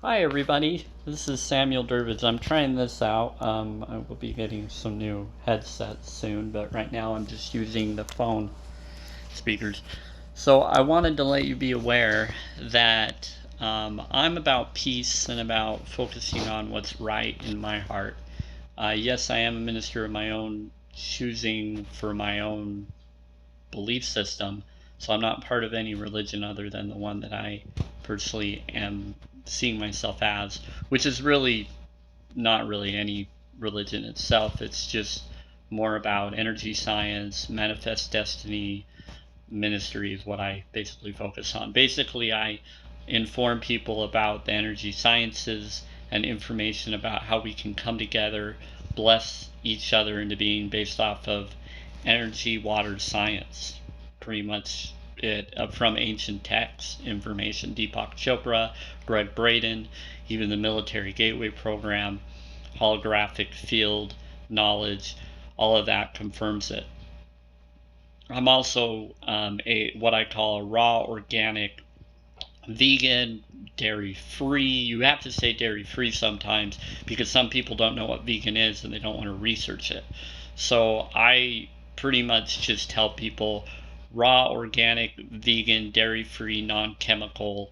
Hi everybody, this is Samuel Durbridge. I'm trying this out. I will be getting some new headsets soon, but right now I'm just using the phone speakers. So I wanted to let you be aware that I'm about peace and about focusing on what's right in my heart. Yes, I am a minister of my own choosing for my own belief system, so I'm not part of any religion other than the one that I personally am seeing myself as, which is really not really any religion itself. It's just more about energy science, manifest destiny, ministry is what I basically focus on. Basically, I inform people about the energy sciences and information about how we can come together, bless each other into being based off of energy, water, science. Pretty much it from ancient texts, information. Deepak Chopra, Greg Braden, even the military gateway program, holographic field knowledge, all of that confirms it. I'm also a what I call a raw organic vegan, dairy free. You have to say dairy free sometimes because some people don't know what vegan is and they don't want to research it. So I pretty much just tell people raw, organic, vegan, dairy free, non chemical,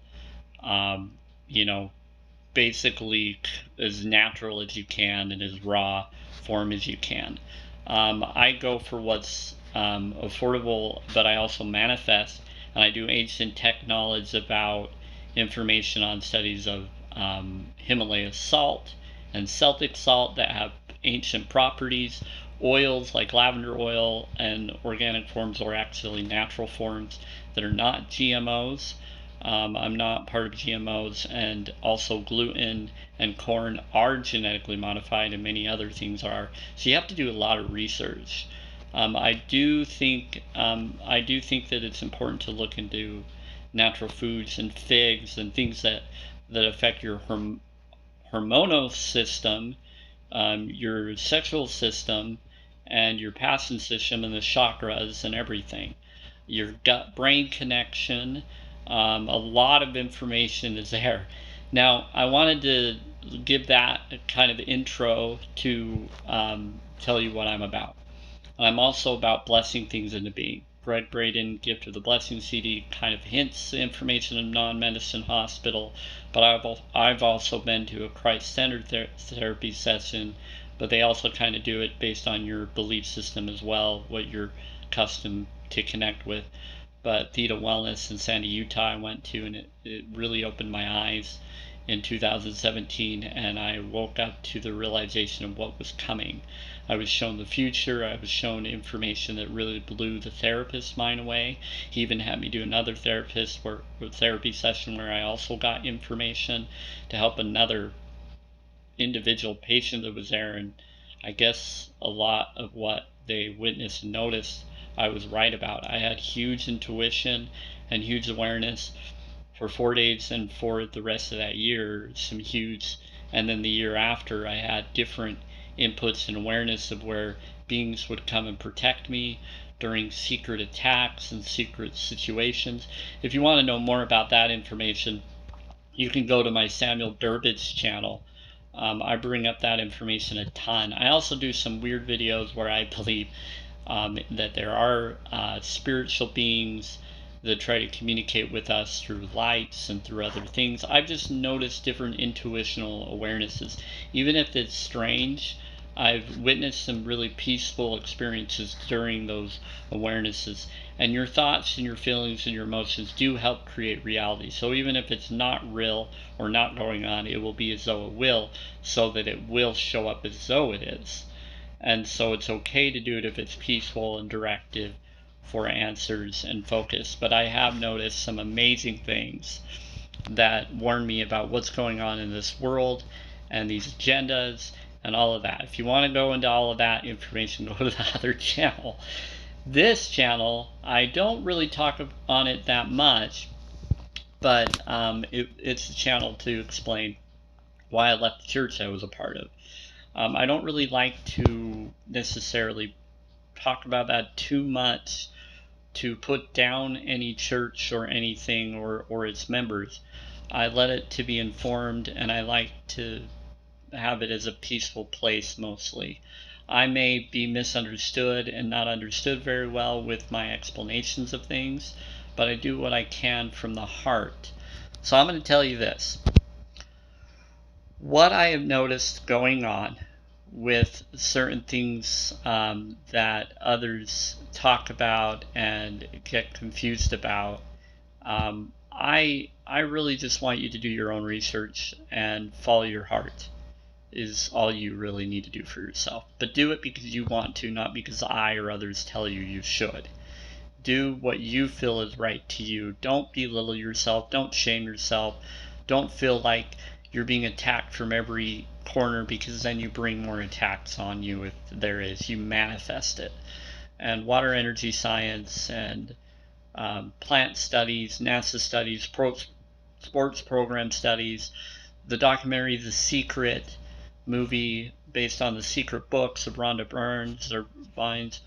um, you know, basically as natural as you can and as raw form as you can. I go for what's affordable, but I also manifest, and I do ancient tech knowledge about information on studies of Himalaya salt and Celtic salt that have ancient properties, oils like lavender oil, and organic forms or actually natural forms that are not GMOs. I'm not part of GMOs, and also gluten and corn are genetically modified, and many other things are. So you have to do a lot of research. I do think that it's important to look into natural foods and figs and things that affect your hormonal system, your sexual system, and your passion system, and the chakras and everything. Your gut brain connection. A lot of information is there. Now, I wanted to give that kind of intro to tell you what I'm about. I'm also about blessing things into being. Greg Braden, Gift of the Blessing CD, kind of hints information in non-medicine hospital, but I've also been to a Christ-centered therapy session, but they also kind of do it based on your belief system as well, what you're accustomed to connect with. But Theta Wellness in Sandy, Utah, I went to, and it really opened my eyes in 2017, and I woke up to the realization of what was coming. I was shown the future. I was shown information that really blew the therapist's mind away. He even had me do another therapy session where I also got information to help another individual patient that was there, and I guess a lot of what they witnessed and noticed I was right about. I had huge intuition and huge awareness for 4 days, and for the rest of that year some huge, and then the year after I had different inputs and awareness of where beings would come and protect me during secret attacks and secret situations. If you want to know more about that information, you can go to my Samuel Durbidge channel. I bring up that information a ton. I also do some weird videos where I believe that there are spiritual beings that try to communicate with us through lights and through other things. I've just noticed different intuitional awarenesses. Even if it's strange, I've witnessed some really peaceful experiences during those awarenesses. And your thoughts and your feelings and your emotions do help create reality. So even if it's not real or not going on, it will be as though it will, so that it will show up as though it is. And so it's okay to do it if it's peaceful and directive for answers and focus. But I have noticed some amazing things that warn me about what's going on in this world and these agendas and all of that. If you want to go into all of that information, go to the other channel. This channel, I don't really talk on it that much, but it's a channel to explain why I left the church I was a part of. I don't really like to necessarily talk about that too much to put down any church or anything or its members. I let it to be informed, and I like to have it as a peaceful place mostly. I may be misunderstood and not understood very well with my explanations of things, but I do what I can from the heart. So I'm going to tell you this. What I have noticed going on with certain things that others talk about and get confused about, I really just want you to do your own research and follow your heart is all you really need to do for yourself. But do it because you want to, not because I or others tell you you should. Do what you feel is right to you. Don't belittle yourself. Don't shame yourself. Don't feel like you're being attacked from every corner, because then you bring more attacks on you if there is. You manifest it. And water energy science and plant studies, NASA studies, sports program studies, the documentary The Secret movie based on the secret books of Rhonda Burns or Vines,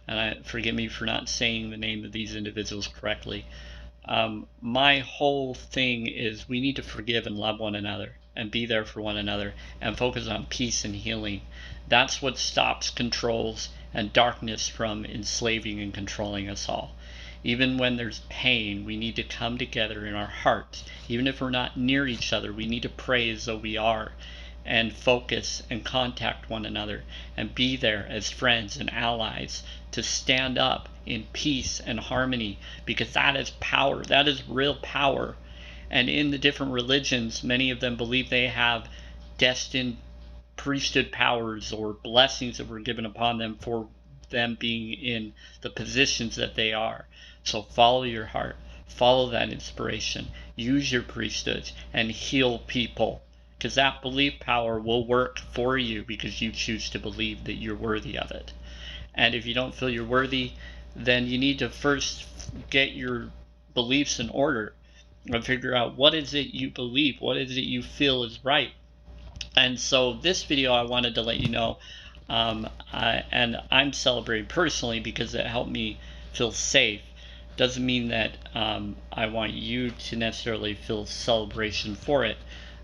and forgive me for not saying the name of these individuals correctly. My whole thing is we need to forgive and love one another and be there for one another and focus on peace and healing. That's what stops controls and darkness from enslaving and controlling us all. Even when there's pain, we need to come together in our hearts. Even if we're not near each other, we need to pray as though we are, and focus and contact one another and be there as friends and allies to stand up in peace and harmony, because that is power. That is real power. And in the different religions, many of them believe they have destined priesthood powers or blessings that were given upon them for them being in the positions that they are. So follow your heart, follow that inspiration, use your priesthoods and heal people, because that belief power will work for you because you choose to believe that you're worthy of it. And if you don't feel you're worthy, then you need to first get your beliefs in order and figure out what is it you believe, what is it you feel is right. And so this video, I wanted to let you know, and I'm celebrating personally because it helped me feel safe. Doesn't mean that I want you to necessarily feel celebration for it.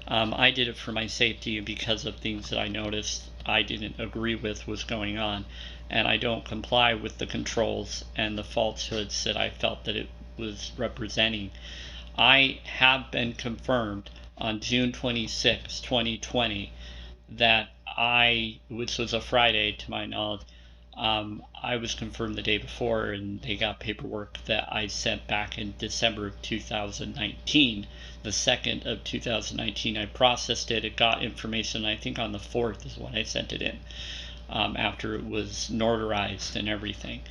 I did it for my safety and because of things that I noticed I didn't agree with was going on, and I don't comply with the controls and the falsehoods that I felt that it was representing. I have been confirmed on June 26, 2020, that which was a Friday to my knowledge, I was confirmed the day before, and they got paperwork that I sent back in December of 2019. The 2nd of 2019, I processed it. It got information, I think on the 4th is when I sent it in, after it was notarized and everything.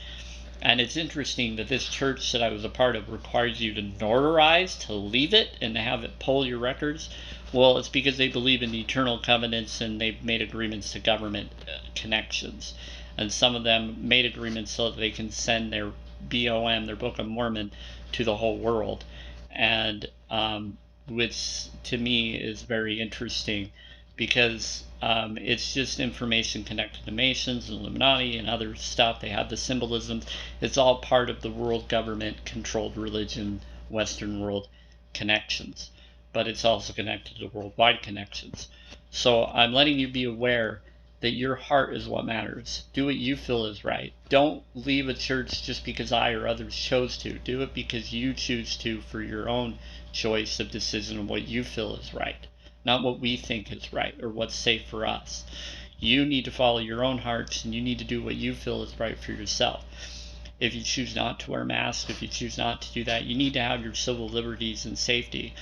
And it's interesting that this church that I was a part of requires you to notarize to leave it and to have it pull your records. Well, it's because they believe in eternal covenants and they've made agreements to government connections. And some of them made agreements so that they can send their BOM, their Book of Mormon, to the whole world. And which to me is very interesting, because it's just information connected to Masons and Illuminati and other stuff. They have the symbolisms. It's all part of the world government controlled religion, Western world connections, but it's also connected to worldwide connections. So I'm letting you be aware that your heart is what matters. Do what you feel is right. Don't leave a church just because I or others chose to. Do it because you choose to, for your own choice of decision of what you feel is right, not what we think is right or what's safe for us. You need to follow your own hearts, and you need to do what you feel is right for yourself. If you choose not to wear a mask, if you choose not to do that, you need to have your civil liberties and safety.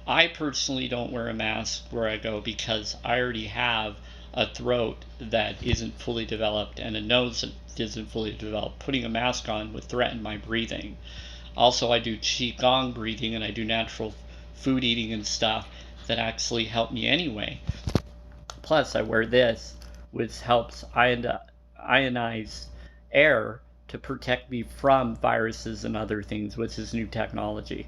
I personally don't wear a mask where I go because I already have a throat that isn't fully developed and a nose that isn't fully developed. Putting a mask on would threaten my breathing. Also, I do Qigong breathing and I do natural food eating and stuff that actually help me anyway. Plus, I wear this, which helps ionize air to protect me from viruses and other things, which is new technology.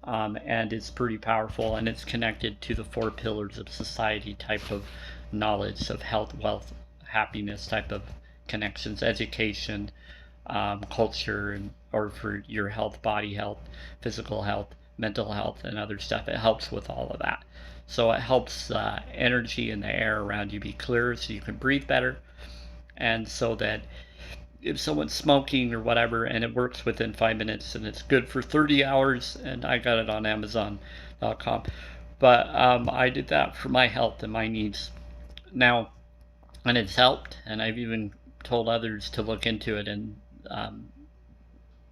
And it's pretty powerful, and it's connected to the 4 pillars of society type of knowledge of health, wealth, happiness type of connections, education, culture, or for your health, body health, physical health, mental health and other stuff. It helps with all of that. So it helps energy in the air around you be clearer so you can breathe better. And so that if someone's smoking or whatever, and it works within 5 minutes, and it's good for 30 hours, and I got it on Amazon.com. But I did that for my health and my needs. Now, and it's helped, and I've even told others to look into it. And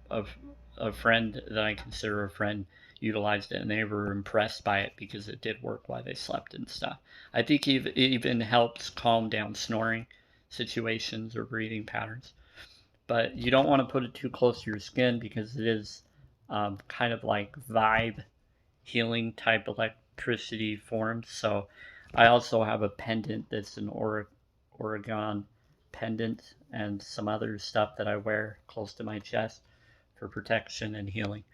a, a friend that I consider a friend utilized it, and they were impressed by it because it did work while they slept and stuff. I think it even helps calm down snoring situations or breathing patterns. But you don't want to put it too close to your skin because it is kind of like vibe healing type electricity forms. So I also have a pendant that's an Oregon pendant and some other stuff that I wear close to my chest for protection and healing.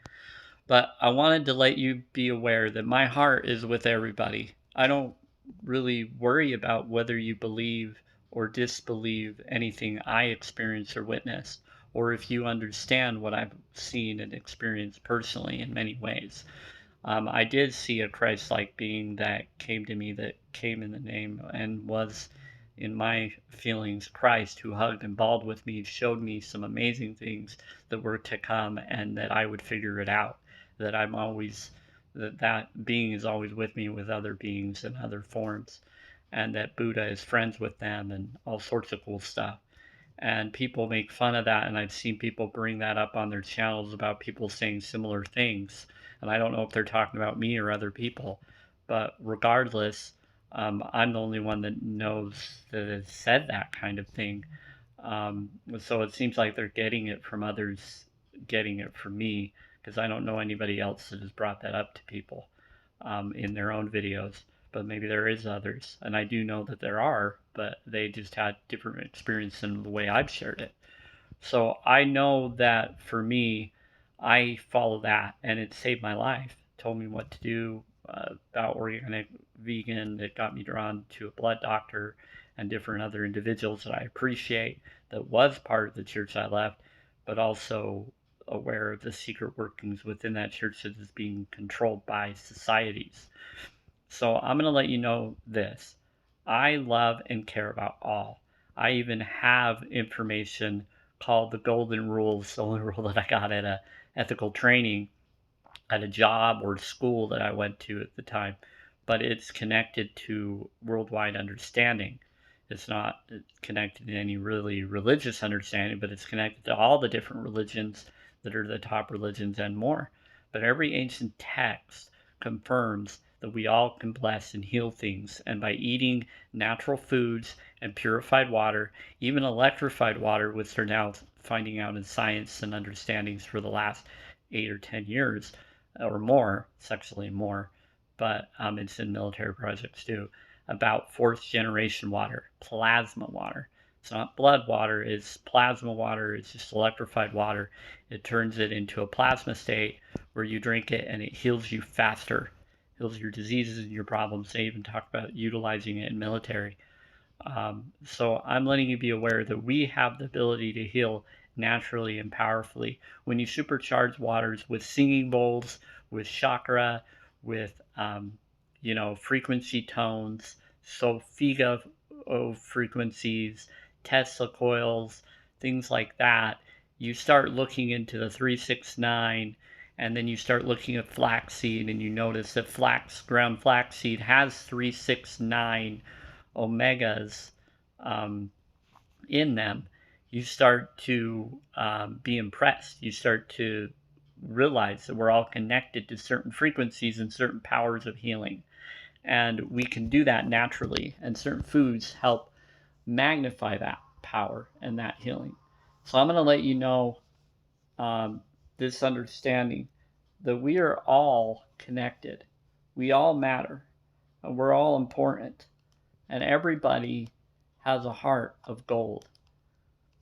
But I wanted to let you be aware that my heart is with everybody. I don't really worry about whether you believe or disbelieve anything I experience or witness, or if you understand what I've seen and experienced personally in many ways. I did see a Christ-like being that came to me, that came in the name and was, in my feelings, Christ, who hugged and bawled with me, showed me some amazing things that were to come, and that I would figure it out. That I'm always, that being is always with me with other beings in other forms, and that Buddha is friends with them and all sorts of cool stuff. And people make fun of that, and I've seen people bring that up on their channels about people saying similar things, and I don't know if they're talking about me or other people, but regardless, I'm the only one that knows that has said that kind of thing. So it seems like they're getting it from others, getting it from me, because I don't know anybody else that has brought that up to people in their own videos. But maybe there is others, and I do know that there are, but they just had different experience than the way I've shared it. So I know that for me, I follow that, and it saved my life. Told me what to do about organic vegan. It got me drawn to a blood doctor and different other individuals that I appreciate that was part of the church I left, but also aware of the secret workings within that church that is being controlled by societies. So I'm going to let you know this. I love and care about all. I even have information called the Golden Rules, the only rule that I got at a ethical training at a job or school that I went to at the time. But it's connected to worldwide understanding. It's not connected to any really religious understanding, but it's connected to all the different religions that are the top religions and more. But every ancient text confirms that we all can bless and heal things, and by eating natural foods and purified water, even electrified water, which they're now finding out in science and understandings for the last 8 or 10 years or more, sexually more, but it's in military projects too, about fourth generation water, plasma water. It's not blood water, it's plasma water, it's just electrified water. It turns it into a plasma state where you drink it and it heals you faster, heals your diseases and your problems. They even talk about utilizing it in military. So I'm letting you be aware that we have the ability to heal naturally and powerfully. When you supercharge waters with singing bowls, with chakra, with frequency tones, Sofiga frequencies, Tesla coils, things like that, you start looking into the 369, and then you start looking at flaxseed, and you notice that ground flaxseed has 369 omegas in them. You start to be impressed. You start to realize that we're all connected to certain frequencies and certain powers of healing. And we can do that naturally. And certain foods help magnify that power and that healing. So I'm going to let you know this understanding that we are all connected. We all matter. And we're all important. And everybody has a heart of gold.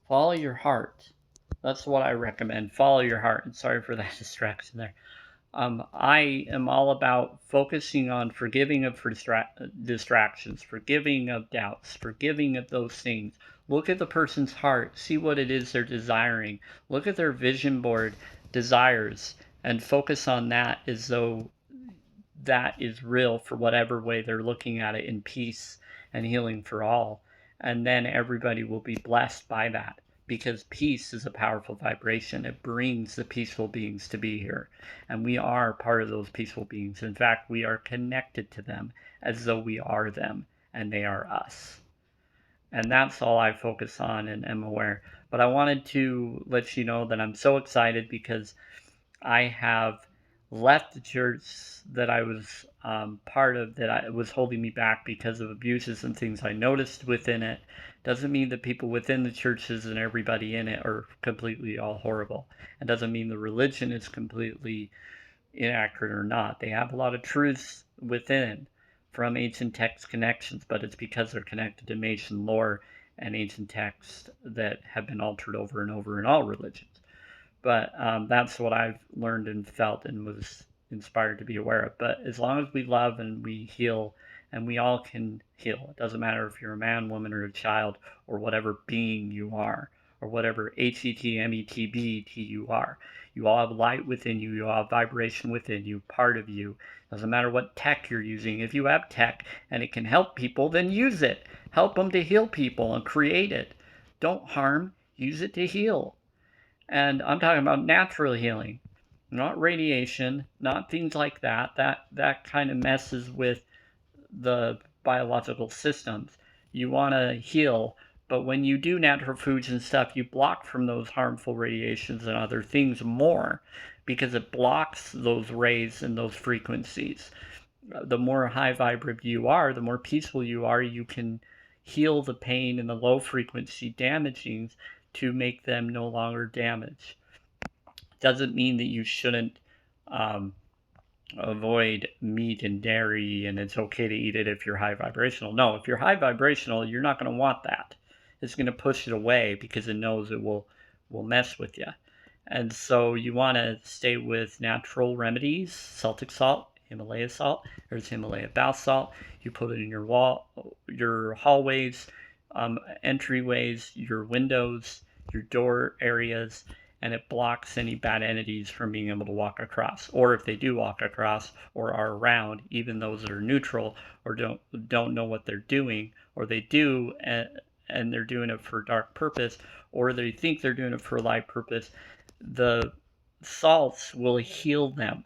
Follow your heart. That's what I recommend. Follow your heart. And sorry for that distraction there. I am all about focusing on forgiving of distractions, forgiving of doubts, forgiving of those things. Look at the person's heart. See what it is they're desiring. Look at their vision board desires and focus on that as though that is real for whatever way they're looking at it, in peace and healing for all. And then everybody will be blessed by that, because peace is a powerful vibration. It brings the peaceful beings to be here. And we are part of those peaceful beings. In fact, we are connected to them as though we are them and they are us. And that's all I focus on and am aware. But I wanted to let you know that I'm so excited because I have left the church that I was part of, that was holding me back because of abuses and things I noticed within it. Doesn't mean that people within the churches and everybody in it are completely all horrible. It doesn't mean the religion is completely inaccurate or not. They have a lot of truths within from ancient text connections, but it's because they're connected to Mason lore and ancient texts that have been altered over and over in all religions. But that's what I've learned and felt and was inspired to be aware of. But as long as we love and we heal, and we all can heal, it doesn't matter if you're a man, woman, or a child, or whatever being you are, or whatever HETMETBT you are. You all have light within you. You all have vibration within you, part of you. Doesn't matter what tech you're using. If you have tech and it can help people, then use it. Help them to heal people and create it. Don't harm. Use it to heal. And I'm talking about natural healing, not radiation, not things like that. That kind of messes with the biological systems. You want to heal, but when you do natural foods and stuff, you block from those harmful radiations and other things more, because it blocks those rays and those frequencies. The more high vibrant you are, the more peaceful you are, you can heal the pain and the low frequency damagings to make them no longer damage. Doesn't mean that you shouldn't avoid meat and dairy and it's okay to eat it if you're high vibrational. No, if you're high vibrational, you're not going to want that. It's going to push it away because it knows it will mess with you. And so you want to stay with natural remedies, Celtic salt, Himalaya salt. There's Himalaya bath salt. You put it in your hallways, entryways, your windows, your door areas, and it blocks any bad entities from being able to walk across. Or if they do walk across or are around, even those that are neutral or don't know what they're doing, or they do and they're doing it for dark purpose, or they think they're doing it for light purpose, the salts will heal them.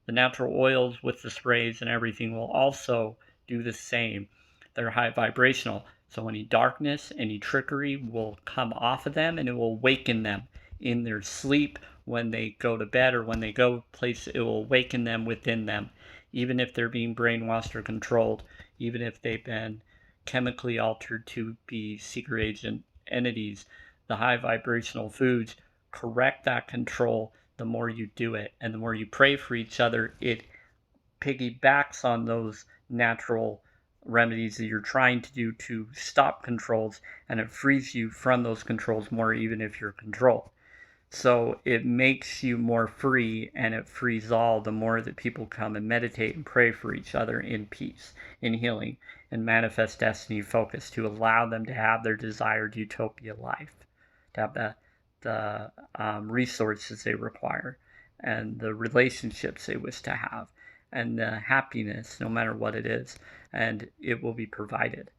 The natural oils with the sprays and everything will also do the same. They're high vibrational. So any darkness, any trickery will come off of them and it will awaken them in their sleep when they go to bed or when they go place. It will awaken them within them, even if they're being brainwashed or controlled, even if they've been chemically altered to be secret agent entities. The high vibrational foods correct that control. The more you do it and the more you pray for each other, it piggybacks on those natural remedies that you're trying to do to stop controls, and it frees you from those controls more, even if you're controlled. So it makes you more free, and it frees all the more that people come and meditate and pray for each other in peace, in healing, and manifest destiny focus to allow them to have their desired utopia life, to have the resources they require and the relationships they wish to have and the happiness, no matter what it is, and it will be provided.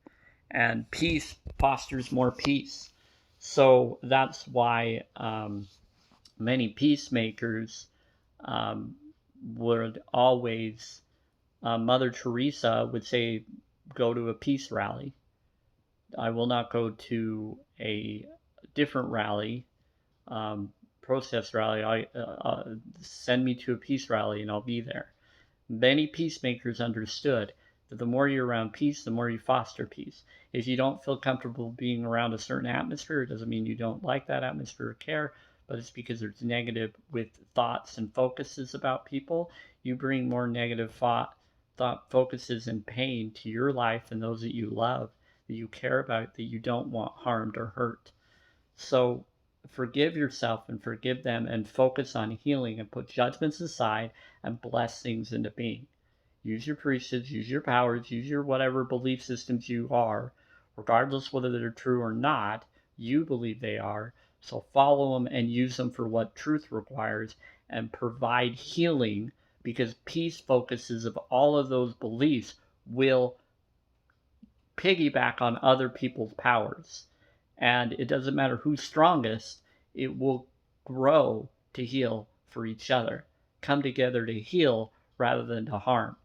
And peace fosters more peace. So that's why many peacemakers would always, Mother Teresa would say, go to a peace rally. I will not go to a different rally, protest rally. Send me to a peace rally and I'll be there. Many peacemakers understood that the more you're around peace, the more you foster peace. If you don't feel comfortable being around a certain atmosphere, it doesn't mean you don't like that atmosphere or care, but it's because there's negative with thoughts and focuses about people. You bring more negative thought focuses and pain to your life and those that you love, that you care about, that you don't want harmed or hurt. So forgive yourself and forgive them and focus on healing and put judgments aside and bless things into being. Use your priesthoods, use your powers, use your whatever belief systems you are, regardless whether they're true or not. You believe they are, so follow them and use them for what truth requires, and provide healing, because peace focuses of all of those beliefs will piggyback on other people's powers. And it doesn't matter who's strongest, it will grow to heal for each other. Come together to heal rather than to harm.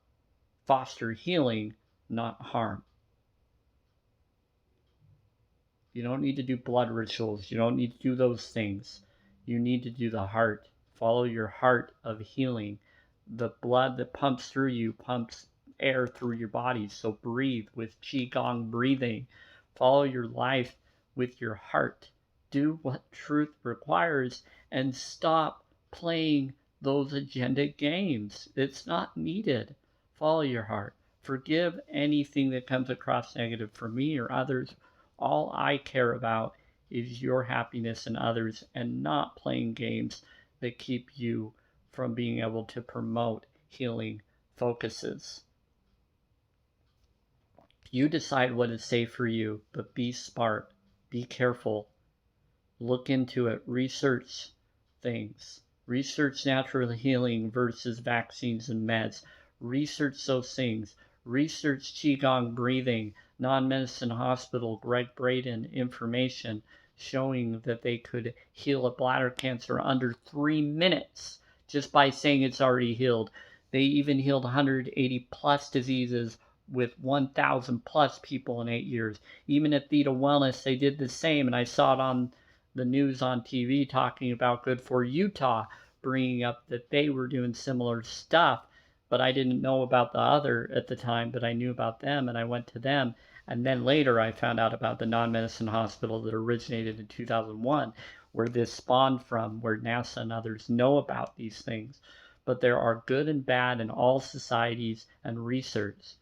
Foster healing, not harm. You don't need to do blood rituals. You don't need to do those things. You need to do the heart. Follow your heart of healing. The blood that pumps through you pumps air through your body. So breathe with Qigong breathing. Follow your life with your heart. Do what truth requires and stop playing those agenda games. It's not needed. Follow your heart. Forgive anything that comes across negative for me or others. All I care about is your happiness and others, and not playing games that keep you from being able to promote healing focuses. You decide what is safe for you, but be smart, be careful, look into it, research things, research natural healing versus vaccines and meds, research those things, research Qigong breathing, non-medicine hospital, Greg Braden information showing that they could heal a bladder cancer under 3 minutes just by saying it's already healed. They even healed 180 plus diseases with 1,000 plus people in 8 years. Even at Theta Wellness, they did the same, and I saw it on the news on TV talking about Good for Utah, bringing up that they were doing similar stuff, but I didn't know about the other at the time, but I knew about them, and I went to them. And then later I found out about the non-medicine hospital that originated in 2001, where this spawned from, where NASA and others know about these things. But there are good and bad in all societies and research.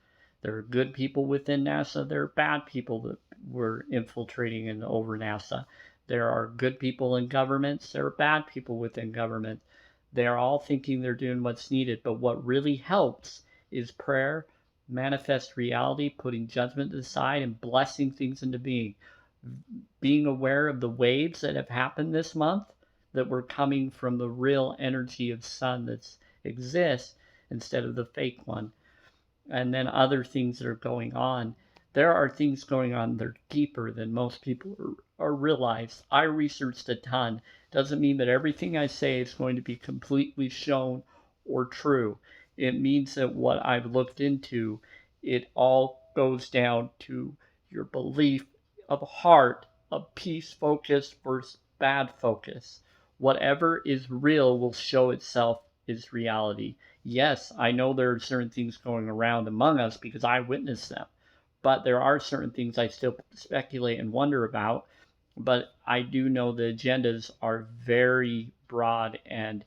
There are good people within NASA. There are bad people that were infiltrating and over NASA. There are good people in governments. There are bad people within government. They're all thinking they're doing what's needed. But what really helps is prayer, manifest reality, putting judgment aside, and blessing things into being. Being aware of the waves that have happened this month that were coming from the real energy of sun that exists instead of the fake one. And then other things that are going on. There are things going on that are deeper than most people are realized. I researched a ton. Doesn't mean that everything I say is going to be completely shown or true. It means that what I've looked into, it all goes down to your belief of heart, of peace focus versus bad focus. Whatever is real will show itself as reality. Yes, I know there are certain things going around among us because I witnessed them, but there are certain things I still speculate and wonder about. But I do know the agendas are very broad and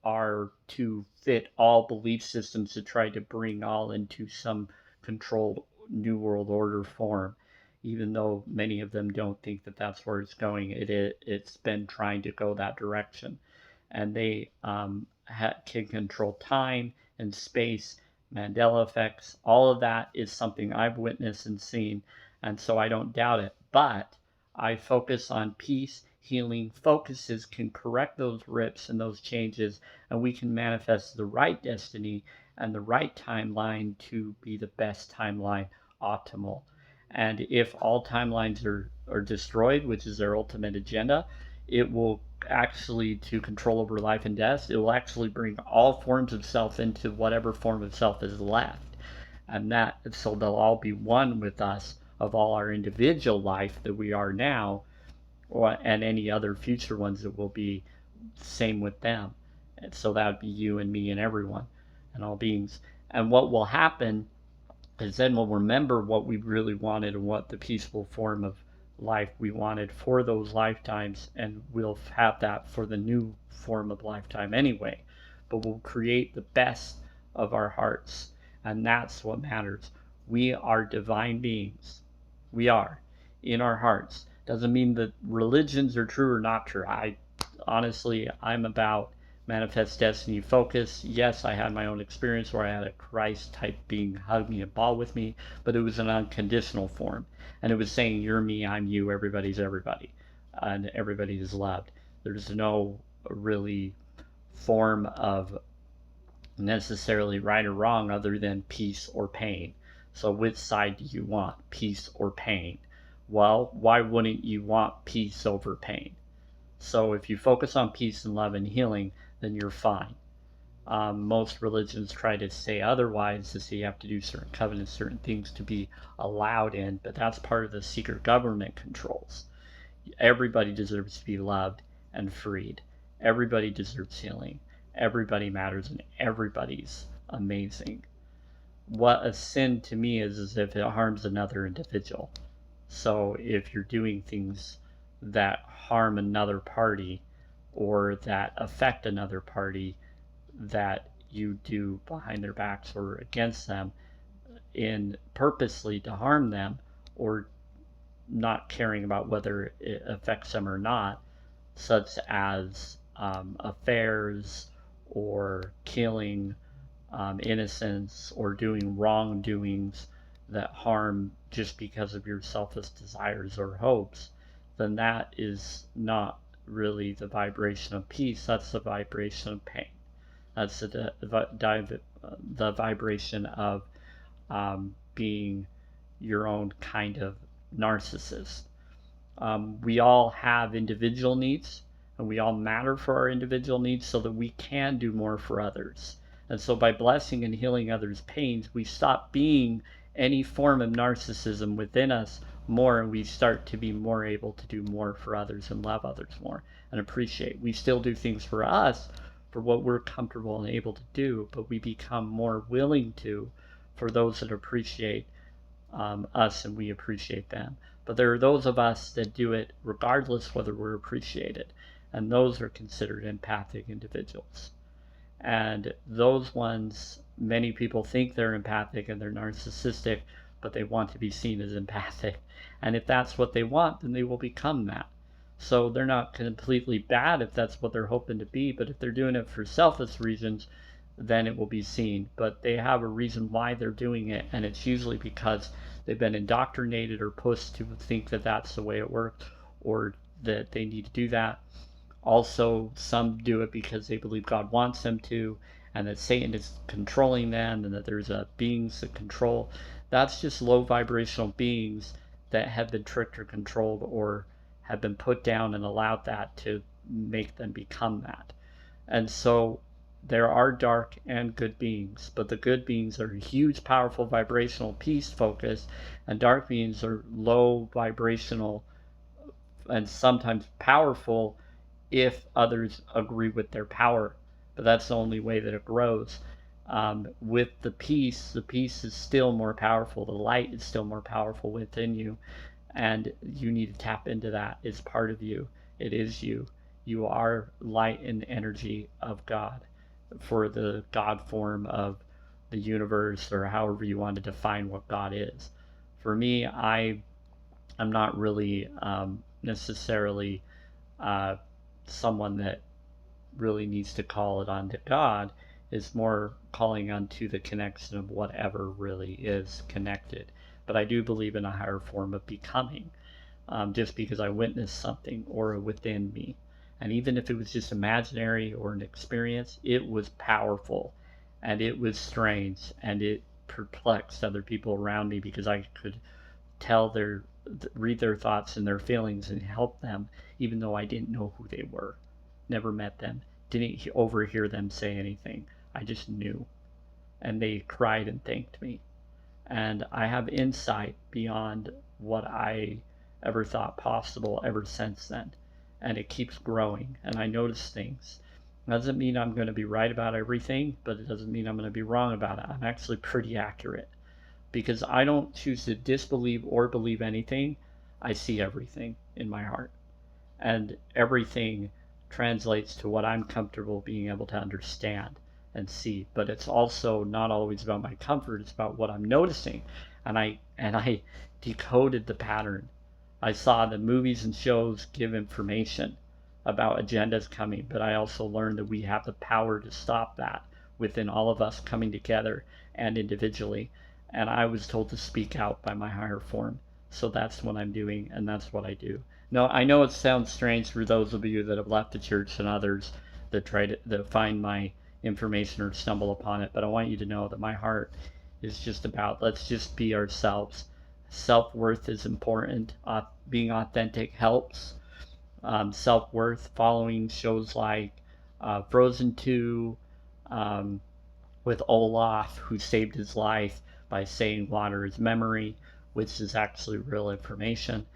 are to fit all belief systems to try to bring all into some controlled New World Order form. Even though many of them don't think that that's where it's going, it's been trying to go that direction. And they can control time and space, Mandela effects. All of that is something I've witnessed and seen, and so I don't doubt it. But I focus on peace, healing. Focuses can correct those rips and those changes, and we can manifest the right destiny and the right timeline to be the best timeline, optimal. And if all timelines are destroyed, which is their ultimate agenda, it will actually, to control over life and death, it will actually bring all forms of self into whatever form of self is left. And that, so they'll all be one with us of all our individual life that we are now, and any other future ones that will be same with them. And so that would be you and me and everyone and all beings. And what will happen is then we'll remember what we really wanted and what the peaceful form of life we wanted for those lifetimes, and we'll have that for the new form of lifetime anyway. But we'll create the best of our hearts, and that's what matters. We are divine beings. We are in our hearts. Doesn't mean that religions are true or not true. I'm about manifest destiny focus. Yes, I had my own experience where I had a Christ type being hug me and ball with me, but it was an unconditional form. And it was saying, you're me, I'm you, everybody's everybody. And everybody is loved. There's no really form of necessarily right or wrong other than peace or pain. So which side do you want, peace or pain? Well, why wouldn't you want peace over pain? So if you focus on peace and love and healing, then you're fine. Most religions try to say otherwise, to say you have to do certain covenants, certain things to be allowed in, but that's part of the secret government controls. Everybody deserves to be loved and freed. Everybody deserves healing. Everybody matters and everybody's amazing. What a sin to me is if it harms another individual. So if you're doing things that harm another party or that affect another party, that you do behind their backs or against them in purposely to harm them, or not caring about whether it affects them or not, such as affairs or killing innocents or doing wrongdoings that harm just because of your selfish desires or hopes, then that is not really the vibration of peace. That's the vibration of pain. That's the vibration of being your own kind of narcissist. We all have individual needs, and we all matter for our individual needs so that we can do more for others. And so by blessing and healing others' pains, we stop being any form of narcissism within us more, and we start to be more able to do more for others and love others more and appreciate. We still do things for us, for what we're comfortable and able to do, but we become more willing to for those that appreciate us and we appreciate them. But there are those of us that do it regardless whether we're appreciated, and those are considered empathic individuals. And those ones, many people think they're empathic and they're narcissistic, but they want to be seen as empathic. And if that's what they want, then they will become that. So they're not completely bad if that's what they're hoping to be, but if they're doing it for selfish reasons, then it will be seen. But they have a reason why they're doing it, and it's usually because they've been indoctrinated or pushed to think that that's the way it works, or that they need to do that. Also, some do it because they believe God wants them to, and that Satan is controlling them, and that there's beings that control. That's just low vibrational beings that have been tricked or controlled, or have been put down and allowed that to make them become that. And so there are dark and good beings, but the good beings are huge, powerful, vibrational, peace focused, and dark beings are low vibrational and sometimes powerful if others agree with their power. But that's the only way that it grows. With the peace is still more powerful. The light is still more powerful within you, and you need to tap into that. It's part of you. It is you. You are light and energy of God, for the God form of the universe, or however you want to define what God is. For me, I'm not really necessarily someone that really needs to call it on to God. Is more calling onto the connection of whatever really is connected. But I do believe in a higher form of becoming, just because I witnessed something or within me. And even if it was just imaginary or an experience, it was powerful and it was strange, and it perplexed other people around me because I could read their thoughts and their feelings and help them, even though I didn't know who they were, never met them, didn't overhear them say anything. I just knew. And they cried and thanked me. And I have insight beyond what I ever thought possible ever since then. And it keeps growing, and I notice things. It doesn't mean I'm going to be right about everything, but it doesn't mean I'm going to be wrong about it. I'm actually pretty accurate, because I don't choose to disbelieve or believe anything. I see everything in my heart, and everything translates to what I'm comfortable being able to understand and see. But it's also not always about my comfort. It's about what I'm noticing, and I decoded the pattern. I saw that movies and shows give information about agendas coming, but I also learned that we have the power to stop that within all of us, coming together and individually. And I was told to speak out by my higher form. So that's what I'm doing, and that's what I do. No, I know it sounds strange for those of you that have left the church and others, that try to find my information or stumble upon it. But I want you to know that my heart is just about, let's just be ourselves. Self-worth is important. Being authentic helps. Self-worth, following shows like Frozen 2, with Olaf, who saved his life by saying water is memory, which is actually real information.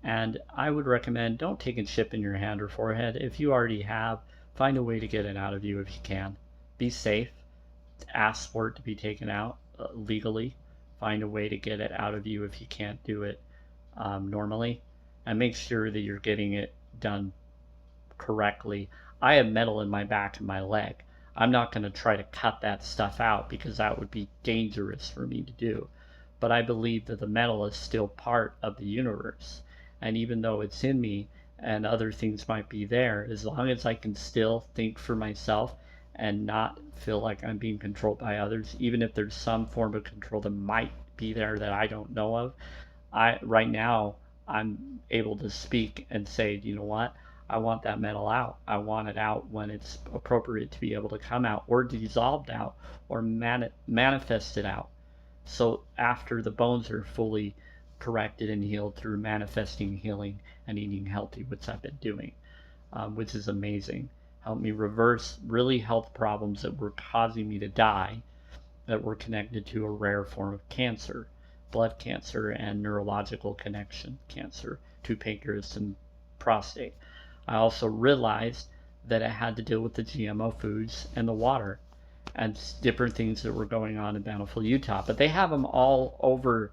And I would recommend, don't take a chip in your hand or forehead. If you already have, find a way to get it out of you if you can. Be safe. Ask for it to be taken out legally. Find a way to get it out of you if you can't do it normally. And make sure that you're getting it done correctly. I have metal in my back and my leg. I'm not going to try to cut that stuff out because that would be dangerous for me to do. But I believe that the metal is still part of the universe. And even though it's in me and other things might be there, as long as I can still think for myself and not feel like I'm being controlled by others, even if there's some form of control that might be there that I don't know of, right now I'm able to speak and say, you know what? I want that metal out. I want it out when it's appropriate to be able to come out, or dissolved out, or manifested out. So after the bones are fully corrected and healed through manifesting healing and eating healthy, which I've been doing, which is amazing. Helped me reverse really health problems that were causing me to die, that were connected to a rare form of cancer, blood cancer and neurological connection cancer to pancreas and prostate. I also realized that it had to deal with the GMO foods and the water and different things that were going on in Bountiful, Utah. But they have them all over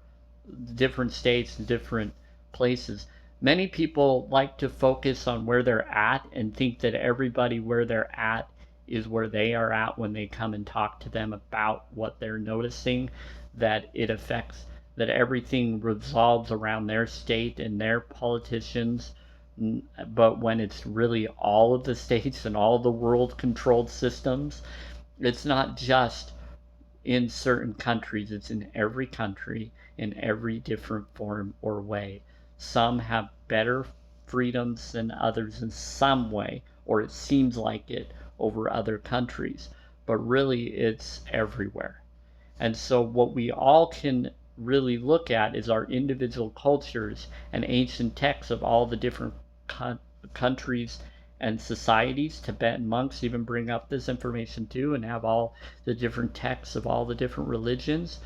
different states and different places. Many people like to focus on where they're at and think that everybody where they're at is where they are at when they come and talk to them about what they're noticing, that it affects, that everything revolves around their state and their politicians. But when it's really all of the states and all the world controlled systems, it's not just in certain countries, it's in every country in every different form or way. Some have better freedoms than others in some way, or it seems like it over other countries, but really it's everywhere. And so what we all can really look at is our individual cultures and ancient texts of all the different countries and societies. Tibetan monks even bring up this information too, and have all the different texts of all the different religions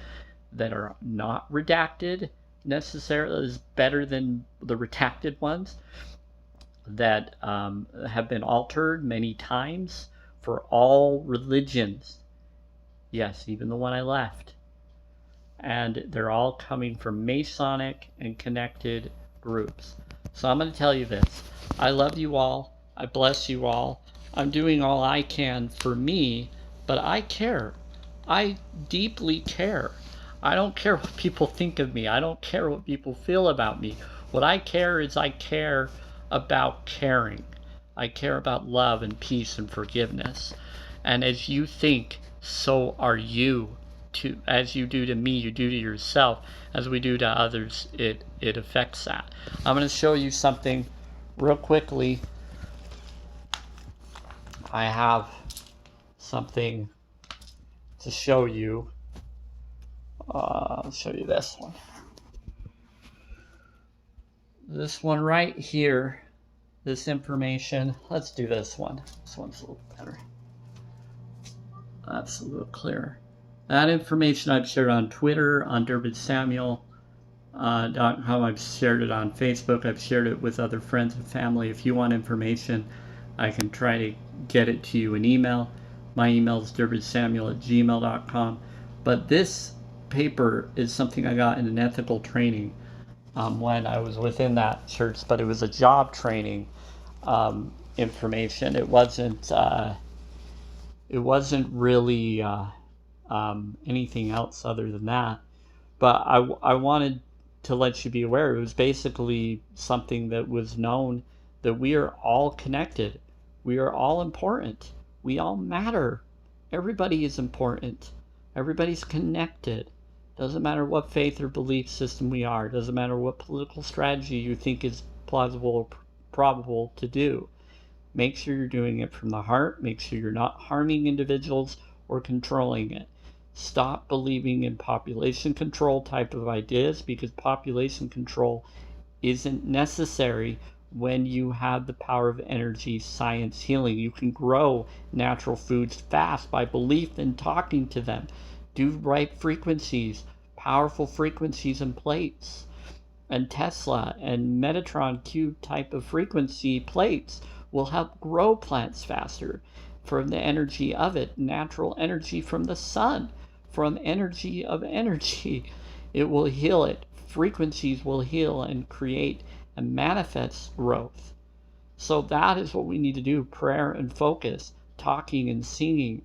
that are not redacted necessarily, is better than the redacted ones that have been altered many times for all religions. Yes, even the one I left. And they're all coming from Masonic and connected groups. So I'm going to tell you this. I love you all. I bless you all. I'm doing all I can for me, but I care. I deeply care. I don't care what people think of me. I don't care what people feel about me. What I care is I care about caring. I care about love and peace and forgiveness. And as you think, so are you. As you do to me, you do to yourself. As we do to others, it affects that. I'm going to show you something real quickly. I have something to show you. I'll show you this one. This one right here, this information. Let's do this one. This one's a little better. That's a little clearer. That information I've shared on Twitter, on DerbittSamuel.com. I've shared it on Facebook. I've shared it with other friends and family. If you want information, I can try to get it to you in email. My email is DerbittSamuel@gmail.com. But this paper is something I got in an ethical training when I was within that church, but it was a job training information. It wasn't really anything else other than that. But I wanted to let you be aware. It was basically something that was known, that we are all connected. We are all important. We all matter. Everybody is important. Everybody's connected. Doesn't matter what faith or belief system we are. Doesn't matter what political strategy you think is plausible or probable to do. Make sure you're doing it from the heart. Make sure you're not harming individuals or controlling it. Stop believing in population control type of ideas, because population control isn't necessary when you have the power of energy, science, healing. You can grow natural foods fast by belief and talking to them. Do right frequencies, powerful frequencies and plates. And Tesla and Metatron cube type of frequency plates will help grow plants faster from the energy of it, natural energy from the sun, from energy of energy. It will heal it. Frequencies will heal and create and manifest growth. So that is what we need to do: prayer and focus, talking and singing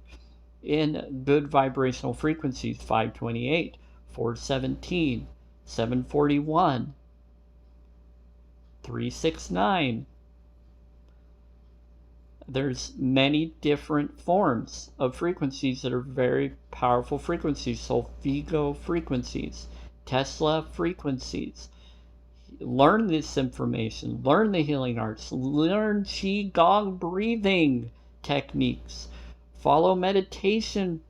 in good vibrational frequencies: 528, 417, 741, 369. There's many different forms of frequencies that are very powerful frequencies. So Vigo frequencies, Tesla frequencies. Learn this information. Learn the healing arts. Learn Qigong breathing techniques. Follow meditation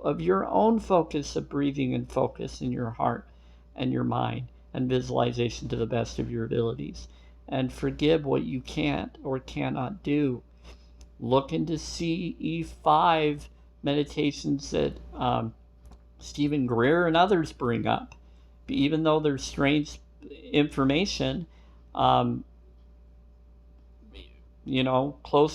of your own focus of breathing and focus in your heart and your mind, and visualization to the best of your abilities. And forgive what you can't or cannot do. Look into CE5 meditations that Stephen Greer and others bring up. Even though there's strange information, Close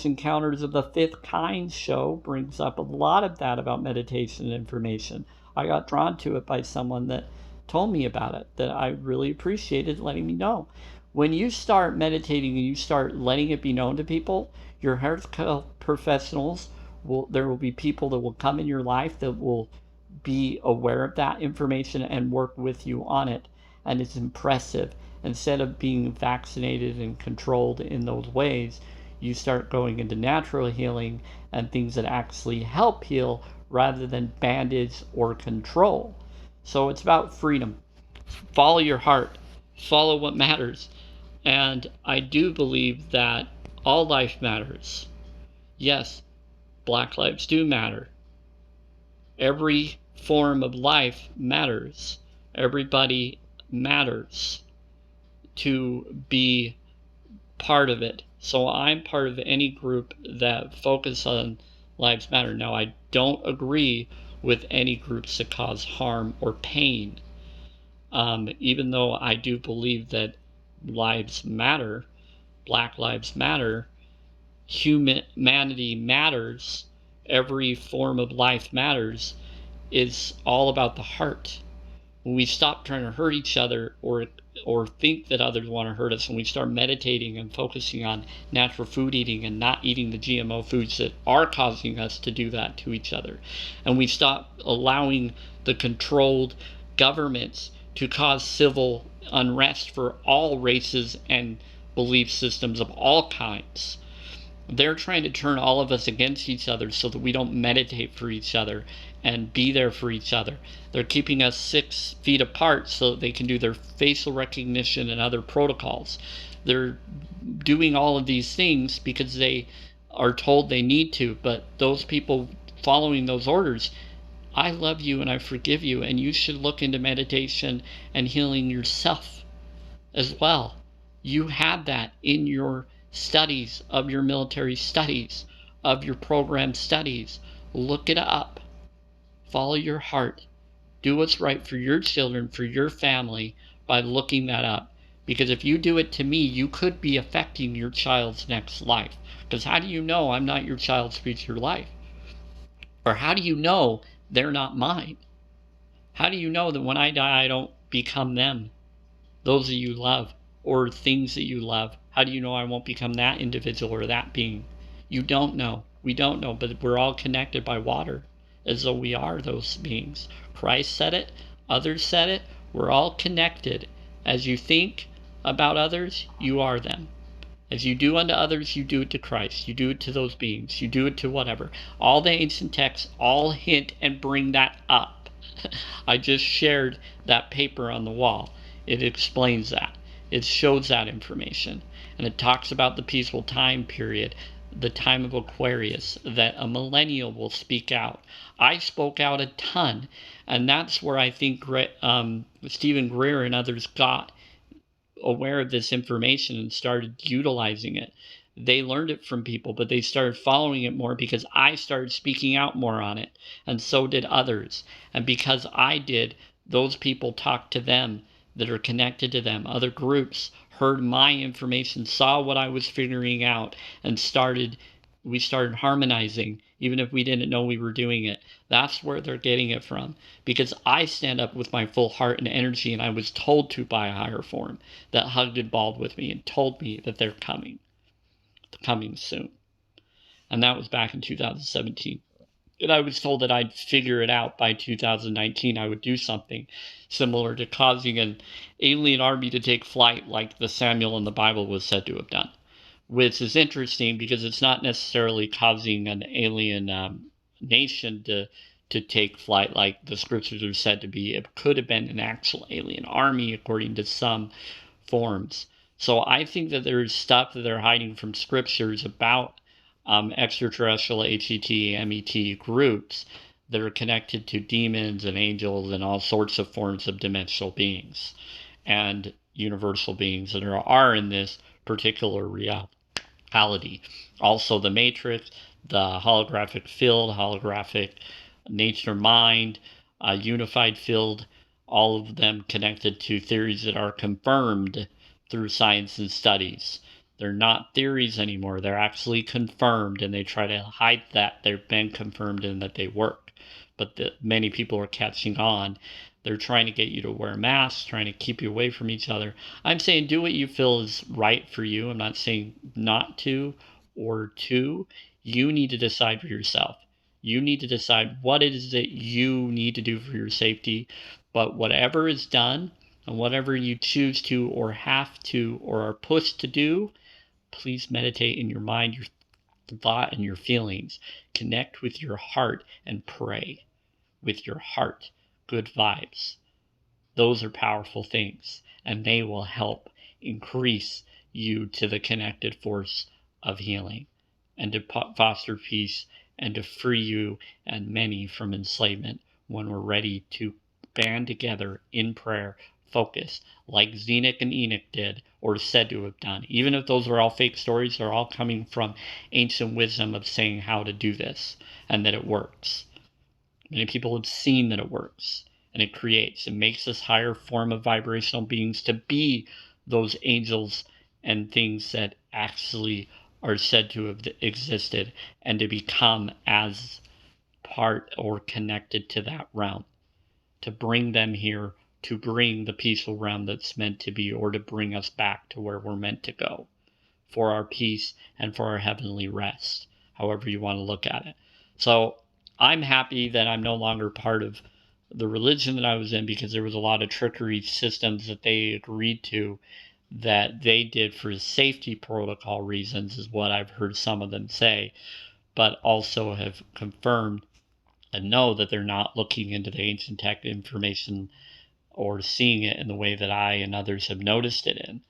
Encounters of the Fifth Kind show brings up a lot of that about meditation information. I got drawn to it by someone that told me about it, that I really appreciated letting me know. When you start meditating and you start letting it be known to people, your health professionals there will be people that will come in your life that will be aware of that information and work with you on it. And it's impressive. Instead of being vaccinated and controlled in those ways, you start going into natural healing and things that actually help heal rather than bandage or control. So it's about freedom. Follow your heart. Follow what matters. And I do believe that all life matters. Yes, Black lives do matter. Every form of life matters. Everybody matters to be part of it. So I'm part of any group that focus on lives matter. Now, I don't agree with any groups that cause harm or pain. Even though I do believe that lives matter, Black lives matter, humanity matters, every form of life matters, is all about the heart. When we stop trying to hurt each other or think that others want to hurt us, and we start meditating and focusing on natural food eating and not eating the GMO foods that are causing us to do that to each other, and we stop allowing the controlled governments to cause civil unrest for all races and belief systems of all kinds. They're trying to turn all of us against each other so that we don't meditate for each other and be there for each other. They're keeping us 6 feet apart so that they can do their facial recognition and other protocols. They're doing all of these things because they are told they need to, but those people following those orders, I love you and I forgive you, and you should look into meditation and healing yourself as well. You have that in your studies, of your military studies, of your program studies. Look it up. Follow your heart. Do what's right for your children, for your family, by looking that up. Because if you do it to me, you could be affecting your child's next life. Because how do you know I'm not your child's future life? Or how do you know they're not mine? How do you know that when I die, I don't become them, those that you love, or things that you love? How do you know I won't become that individual or that being? You don't know. We don't know, but we're all connected by water, as though we are those beings. Christ said it. Others said it. We're all connected. As you think about others, you are them. As you do unto others, you do it to Christ. You do it to those beings. You do it to whatever. All the ancient texts all hint and bring that up. I just shared that paper on the wall. It explains that. It shows that information. And it talks about the peaceful time period, the time of Aquarius, that a millennial will speak out. I spoke out a ton. And that's where I think Stephen Greer and others got aware of this information and started utilizing it. They learned it from people, but they started following it more because I started speaking out more on it, and so did others. And because I did, those people talked to them that are connected to them. Other groups heard my information, saw what I was figuring out, and we started harmonizing, even if we didn't know we were doing it. That's where they're getting it from. Because I stand up with my full heart and energy, and I was told to by a higher form that hugged and balled with me and told me that they're coming soon. And that was back in 2017. And I was told that I'd figure it out by 2019. I would do something similar to causing an alien army to take flight like the Samuel in the Bible was said to have done. Which is interesting because it's not necessarily causing an alien nation to take flight like the scriptures are said to be. It could have been an actual alien army according to some forms. So I think that there's stuff that they're hiding from scriptures about extraterrestrial HET, MET groups that are connected to demons and angels and all sorts of forms of dimensional beings and universal beings that are in this particular reality. Also, the matrix, the holographic field, holographic nature mind, unified field, all of them connected to theories that are confirmed through science and studies. They're not theories anymore. They're actually confirmed, and they try to hide that they've been confirmed and that they work. But many people are catching on. They're trying to get you to wear masks, trying to keep you away from each other. I'm saying do what you feel is right for you. I'm not saying not to or to. You need to decide for yourself. You need to decide what it is that you need to do for your safety. But whatever is done and whatever you choose to or have to or are pushed to do, please meditate in your mind, your thought, and your feelings. Connect with your heart and pray with your heart. Good vibes. Those are powerful things, and they will help increase you to the connected force of healing and to foster peace and to free you and many from enslavement when we're ready to band together in prayer, focus, like Zenock and Enoch did or said to have done. Even if those are all fake stories, they're all coming from ancient wisdom of saying how to do this and that it works. Many people have seen that it works, and it makes this higher form of vibrational beings to be those angels and things that actually are said to have existed and to become as part or connected to that realm, to bring them here, to bring the peaceful realm that's meant to be, or to bring us back to where we're meant to go for our peace and for our heavenly rest, however you want to look at it. So I'm happy that I'm no longer part of the religion that I was in, because there was a lot of trickery systems that they agreed to that they did for safety protocol reasons, is what I've heard some of them say, but also have confirmed and know that they're not looking into the ancient tech information or seeing it in the way that I and others have noticed it in,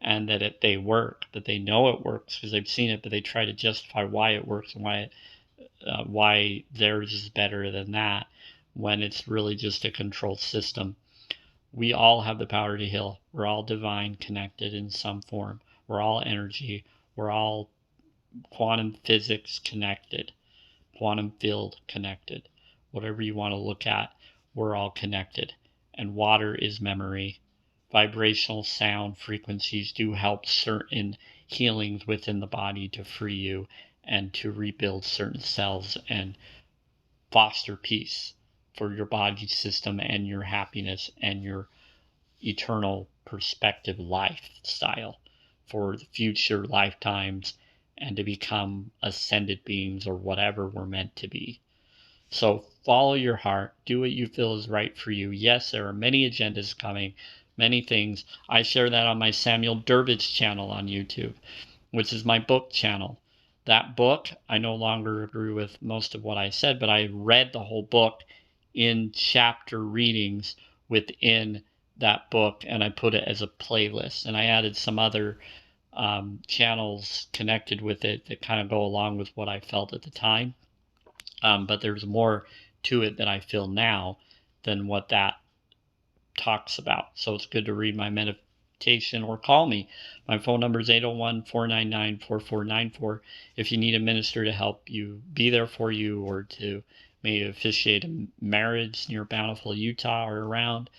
and that they work, that they know it works because they've seen it, but they try to justify why it works and why theirs is better than that, when it's really just a controlled system. We all have the power to heal. We're all divine connected in some form. We're all energy. We're all quantum physics connected, quantum field connected. Whatever you want to look at, we're all connected. And water is memory. Vibrational sound frequencies do help certain healings within the body to free you and to rebuild certain cells and foster peace for your body system and your happiness and your eternal perspective lifestyle for the future lifetimes and to become ascended beings or whatever we're meant to be. So follow your heart, do what you feel is right for you. Yes, there are many agendas coming, many things. I share that on my Samuel Durbridge channel on YouTube, which is my book channel. That book, I no longer agree with most of what I said, but I read the whole book in chapter readings within that book and I put it as a playlist, and I added some other channels connected with it that kind of go along with what I felt at the time. But there's more to it that I feel now than what that talks about. So it's good to read my meditation or call me. My phone number is 801-499-4494. If you need a minister to help you be there for you, or to maybe officiate a marriage near Bountiful, Utah or around,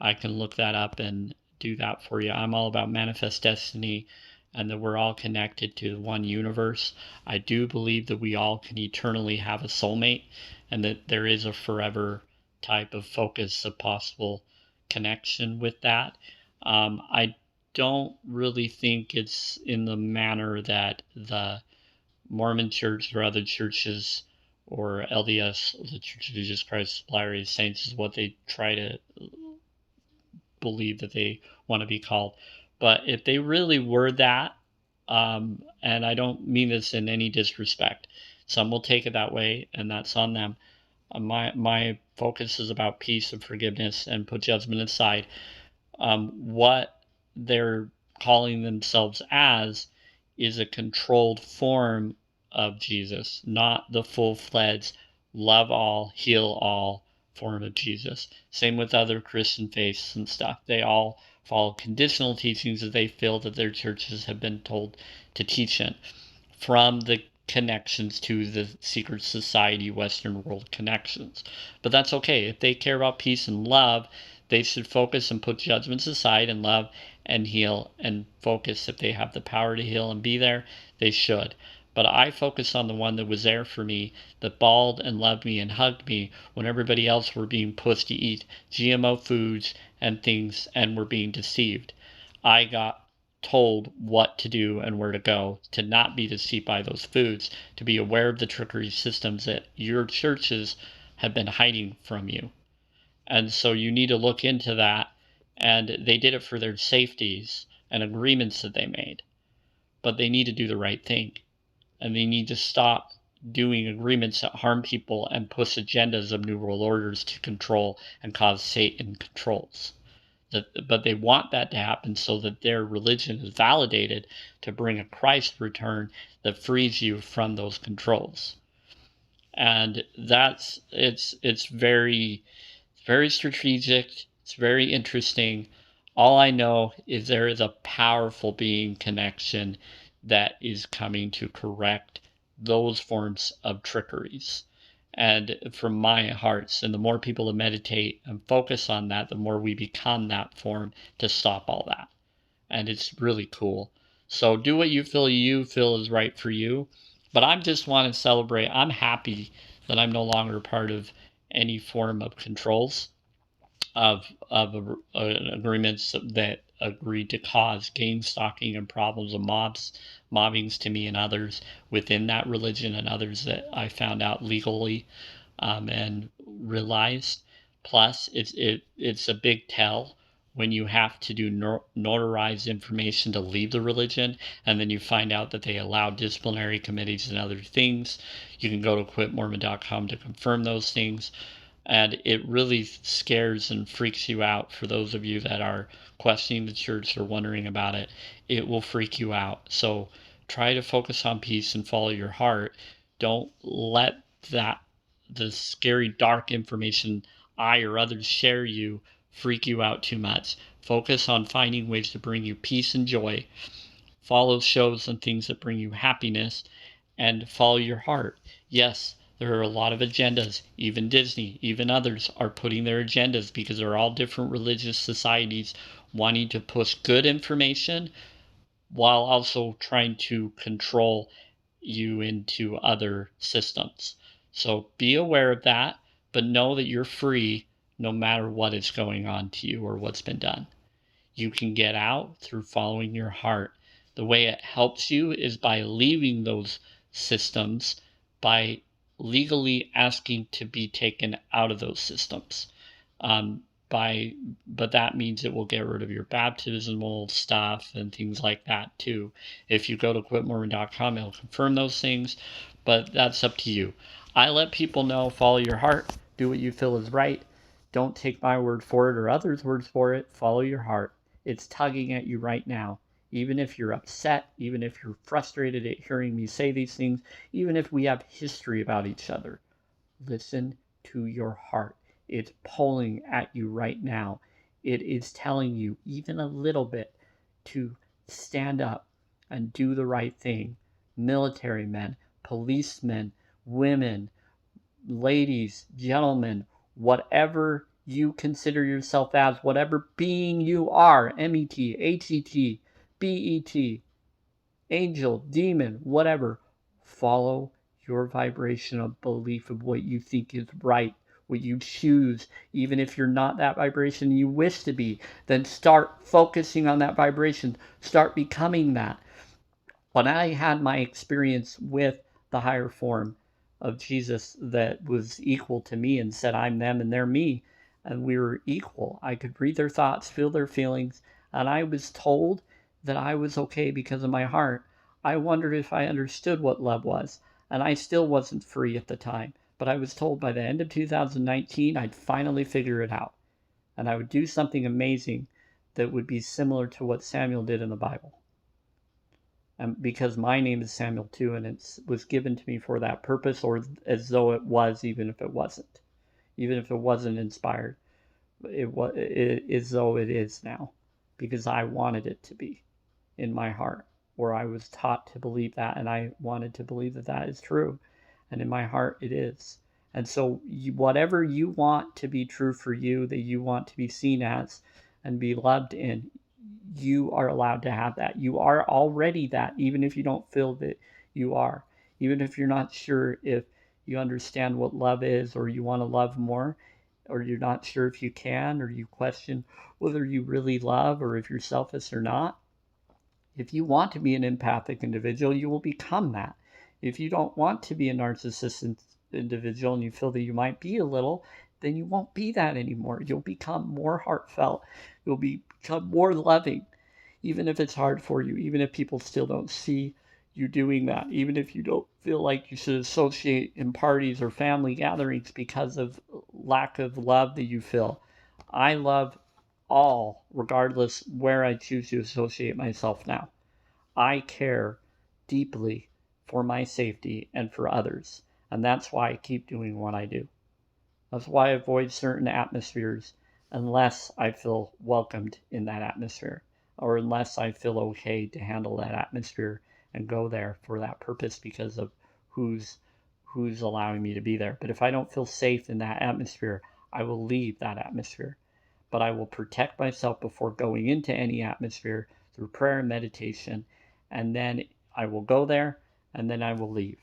I can look that up and do that for you. I'm all about manifest destiny and that we're all connected to one universe. I do believe that we all can eternally have a soulmate, and that there is a forever type of focus of possible connection with that. I don't really think it's in the manner that the Mormon Church or other churches or LDS, the Church of Jesus Christ of Latter-day Saints, is what they try to believe that they want to be called. But if they really were that, and I don't mean this in any disrespect, some will take it that way, and that's on them. My focus is about peace and forgiveness and put judgment aside. What they're calling themselves as is a controlled form of Jesus, not the full-fledged love all, heal all form of Jesus. Same with other Christian faiths and stuff. They all follow conditional teachings that they feel that their churches have been told to teach in, from the connections to the secret society, Western world connections. But that's okay. If they care about peace and love, they should focus and put judgments aside and love and heal and focus. If they have the power to heal and be there, they should. But I focus on the one that was there for me, that bawled and loved me and hugged me when everybody else were being pushed to eat GMO foods and things and were being deceived. I got told what to do and where to go to not be deceived by those foods, to be aware of the trickery systems that your churches have been hiding from you. And so you need to look into that. And they did it for their safeties and agreements that they made. But they need to do the right thing. And they need to stop doing agreements that harm people and push agendas of New World Orders to control and cause Satan controls. But they want that to happen so that their religion is validated to bring a Christ return that frees you from those controls. And it's very strategic. It's very interesting. All I know is there is a powerful being connection that is coming to correct those forms of trickeries. And from my hearts, and the more people that meditate and focus on that, the more we become that form to stop all that. And it's really cool. So do what you feel is right for you. But I just want to celebrate. I'm happy that I'm no longer part of any form of controls of agreements that agreed to cause game stalking and problems of mobbings to me and others within that religion, and others that I found out legally and realized. Plus, it's a big tell when you have to do notarized information to leave the religion, and then you find out that they allow disciplinary committees and other things. You can go to quitmormon.com to confirm those things. And it really scares and freaks you out. For those of you that are questioning the church or wondering about it, it will freak you out. So try to focus on peace and follow your heart. Don't let the scary, dark information I or others share you freak you out too much. Focus on finding ways to bring you peace and joy. Follow shows and things that bring you happiness, and follow your heart. Yes, there are a lot of agendas. Even Disney, even others are putting their agendas, because they're all different religious societies wanting to push good information while also trying to control you into other systems. So be aware of that, but know that you're free no matter what is going on to you or what's been done. You can get out through following your heart. The way it helps you is by leaving those systems, by legally asking to be taken out of those systems. But that means it will get rid of your baptismal stuff and things like that too. If you go to quitmormon.com, it'll confirm those things, but that's up to you. I let people know, follow your heart, do what you feel is right. Don't take my word for it or others' words for it. Follow your heart. It's tugging at you right now. Even if you're upset, even if you're frustrated at hearing me say these things, even if we have history about each other, listen to your heart. It's pulling at you right now. It is telling you, even a little bit, to stand up and do the right thing. Military men, policemen, women, ladies, gentlemen, whatever you consider yourself as, whatever being you are, MET, HET, BET, angel, demon, whatever, follow your vibration of belief of what you think is right, what you choose, even if you're not that vibration you wish to be, then start focusing on that vibration, start becoming that. When I had my experience with the higher form of Jesus that was equal to me and said, I'm them and they're me, and we were equal, I could read their thoughts, feel their feelings, and I was told that I was okay because of my heart. I wondered if I understood what love was, and I still wasn't free at the time. But I was told by the end of 2019, I'd finally figure it out, and I would do something amazing that would be similar to what Samuel did in the Bible. Because my name is Samuel too, and it was given to me for that purpose, or as though it was, even if it wasn't inspired, it was as though it is now, because I wanted it to be in my heart, or I was taught to believe that, and I wanted to believe that that is true, and in my heart it is. And so whatever you want to be true for you, that you want to be seen as and be loved in, you are allowed to have that. You are already that, even if you don't feel that you are. Even if you're not sure if you understand what love is, or you want to love more, or you're not sure if you can, or you question whether you really love, or if you're selfish or not. If you want to be an empathic individual, you will become that. If you don't want to be a narcissistic individual and you feel that you might be a little, then you won't be that anymore. You'll become more heartfelt. You'll become more loving, even if it's hard for you, even if people still don't see you doing that, even if you don't feel like you should associate in parties or family gatherings because of lack of love that you feel. I love all, regardless where I choose to associate myself now. I care deeply for my safety and for others, and that's why I keep doing what I do. That's why I avoid certain atmospheres unless I feel welcomed in that atmosphere, or unless I feel okay to handle that atmosphere and go there for that purpose because of who's allowing me to be there. But if I don't feel safe in that atmosphere, I will leave that atmosphere. But I will protect myself before going into any atmosphere through prayer and meditation, and then I will go there, and then I will leave.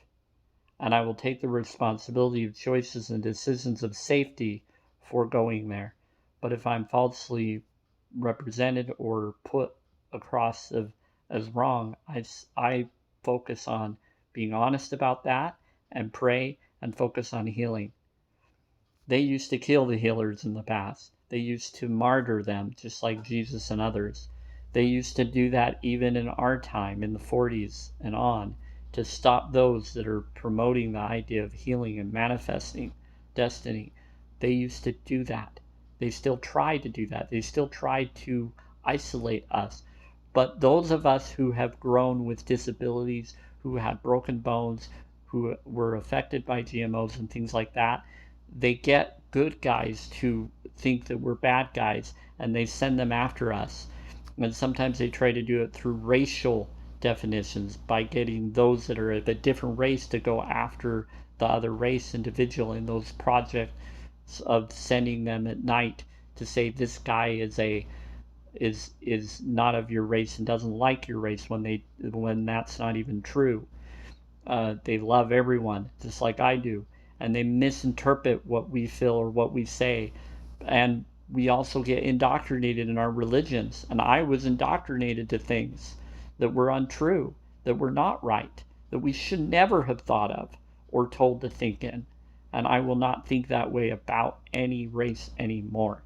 And I will take the responsibility of choices and decisions of safety for going there. But if I'm falsely represented or put across as wrong, I focus on being honest about that and pray and focus on healing. They used to kill the healers in the past. They used to martyr them, just like Jesus and others. They used to do that even in our time, in the 40s and on, to stop those that are promoting the idea of healing and manifesting destiny. They used to do that. They still try to do that. They still try to isolate us. But those of us who have grown with disabilities, who had broken bones, who were affected by GMOs and things like that, they get good guys to think that we're bad guys, and they send them after us. And sometimes they try to do it through racial definitions, by getting those that are of a different race to go after the other race individual in those projects of sending them at night to say this guy is not of your race and doesn't like your race, when that's not even true. They love everyone just like I do, and they misinterpret what we feel or what we say. And we also get indoctrinated in our religions, and I was indoctrinated to things that were untrue, that were not right, that we should never have thought of or told to think in. And I will not think that way about any race anymore.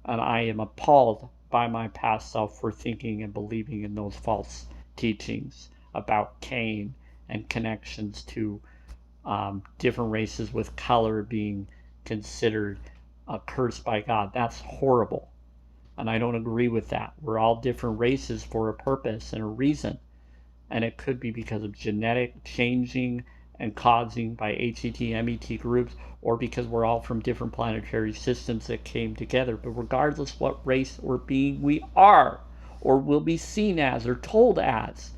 And I am appalled by my past self for thinking and believing in those false teachings about Cain and connections to different races with color being considered cursed by God. That's horrible. And I don't agree with that. We're all different races for a purpose and a reason. And it could be because of genetic changing and causing by HET, MET groups, or because we're all from different planetary systems that came together. But regardless what race or being we are, or will be seen as, or told as,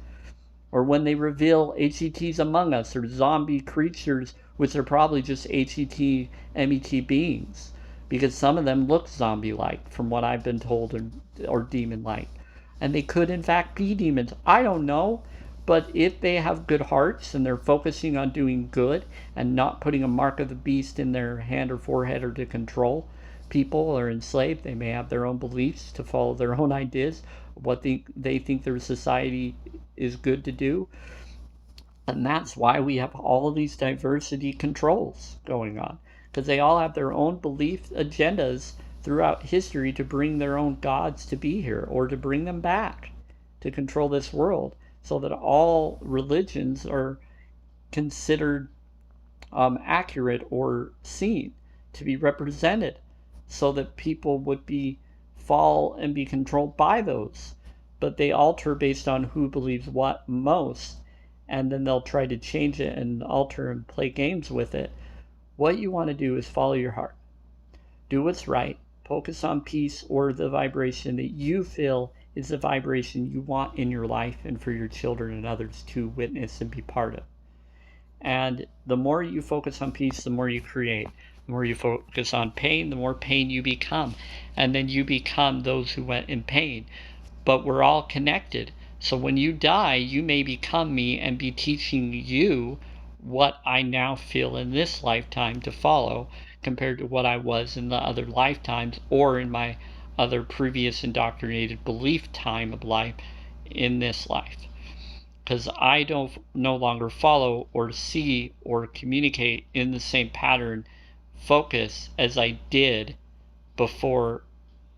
or when they reveal HETs among us, or zombie creatures, which are probably just HET, MET beings, because some of them look zombie-like, from what I've been told, or demon-like. And they could, in fact, be demons. I don't know. But if they have good hearts and they're focusing on doing good and not putting a mark of the beast in their hand or forehead or to control people or enslave, they may have their own beliefs to follow their own ideas, what they think their society is good to do. And that's why we have all of these diversity controls going on, because they all have their own belief agendas throughout history to bring their own gods to be here or to bring them back to control this world, so that all religions are considered accurate or seen to be represented, so that people would be fall and be controlled by those. But they alter based on who believes what most, and then they'll try to change it and alter and play games with it. What you want to do is follow your heart. Do what's right. Focus on peace or the vibration that you feel is the vibration you want in your life and for your children and others to witness and be part of. And the more you focus on peace, the more you create. The more you focus on pain, the more pain you become. And then you become those who went in pain. But we're all connected. So when you die, you may become me and be teaching you what I now feel in this lifetime to follow, compared to what I was in the other lifetimes or in my other previous indoctrinated belief time of life in this life. Because I don't no longer follow or see or communicate in the same pattern focus as I did before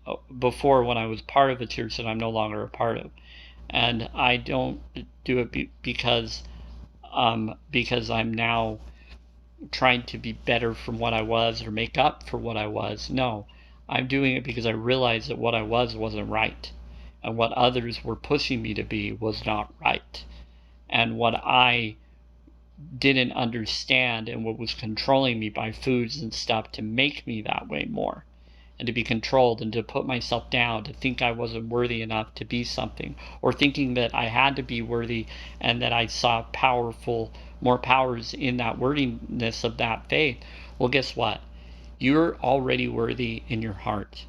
when I was part of a church that I'm no longer a part of. And I don't do it because I'm now trying to be better from what I was or make up for what I was. No, I'm doing it because I realized that what I was wasn't right, and what others were pushing me to be was not right, and what I didn't understand and what was controlling me by foods and stuff to make me that way more, and to be controlled and to put myself down, to think I wasn't worthy enough to be something, or thinking that I had to be worthy and that I saw more powers in that worthiness of that faith. Well, guess what? You're already worthy in your heart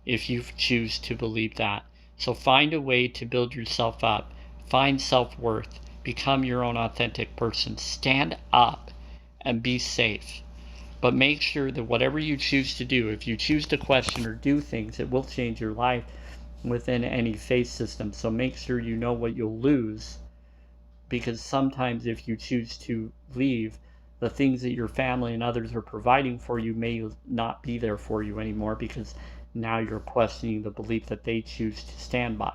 if you choose to believe that. So find a way to build yourself up, find self-worth, become your own authentic person, stand up and be safe. But make sure that whatever you choose to do, if you choose to question or do things, it will change your life within any faith system. So make sure you know what you'll lose, because sometimes if you choose to leave, the things that your family and others are providing for you may not be there for you anymore, because now you're questioning the belief that they choose to stand by.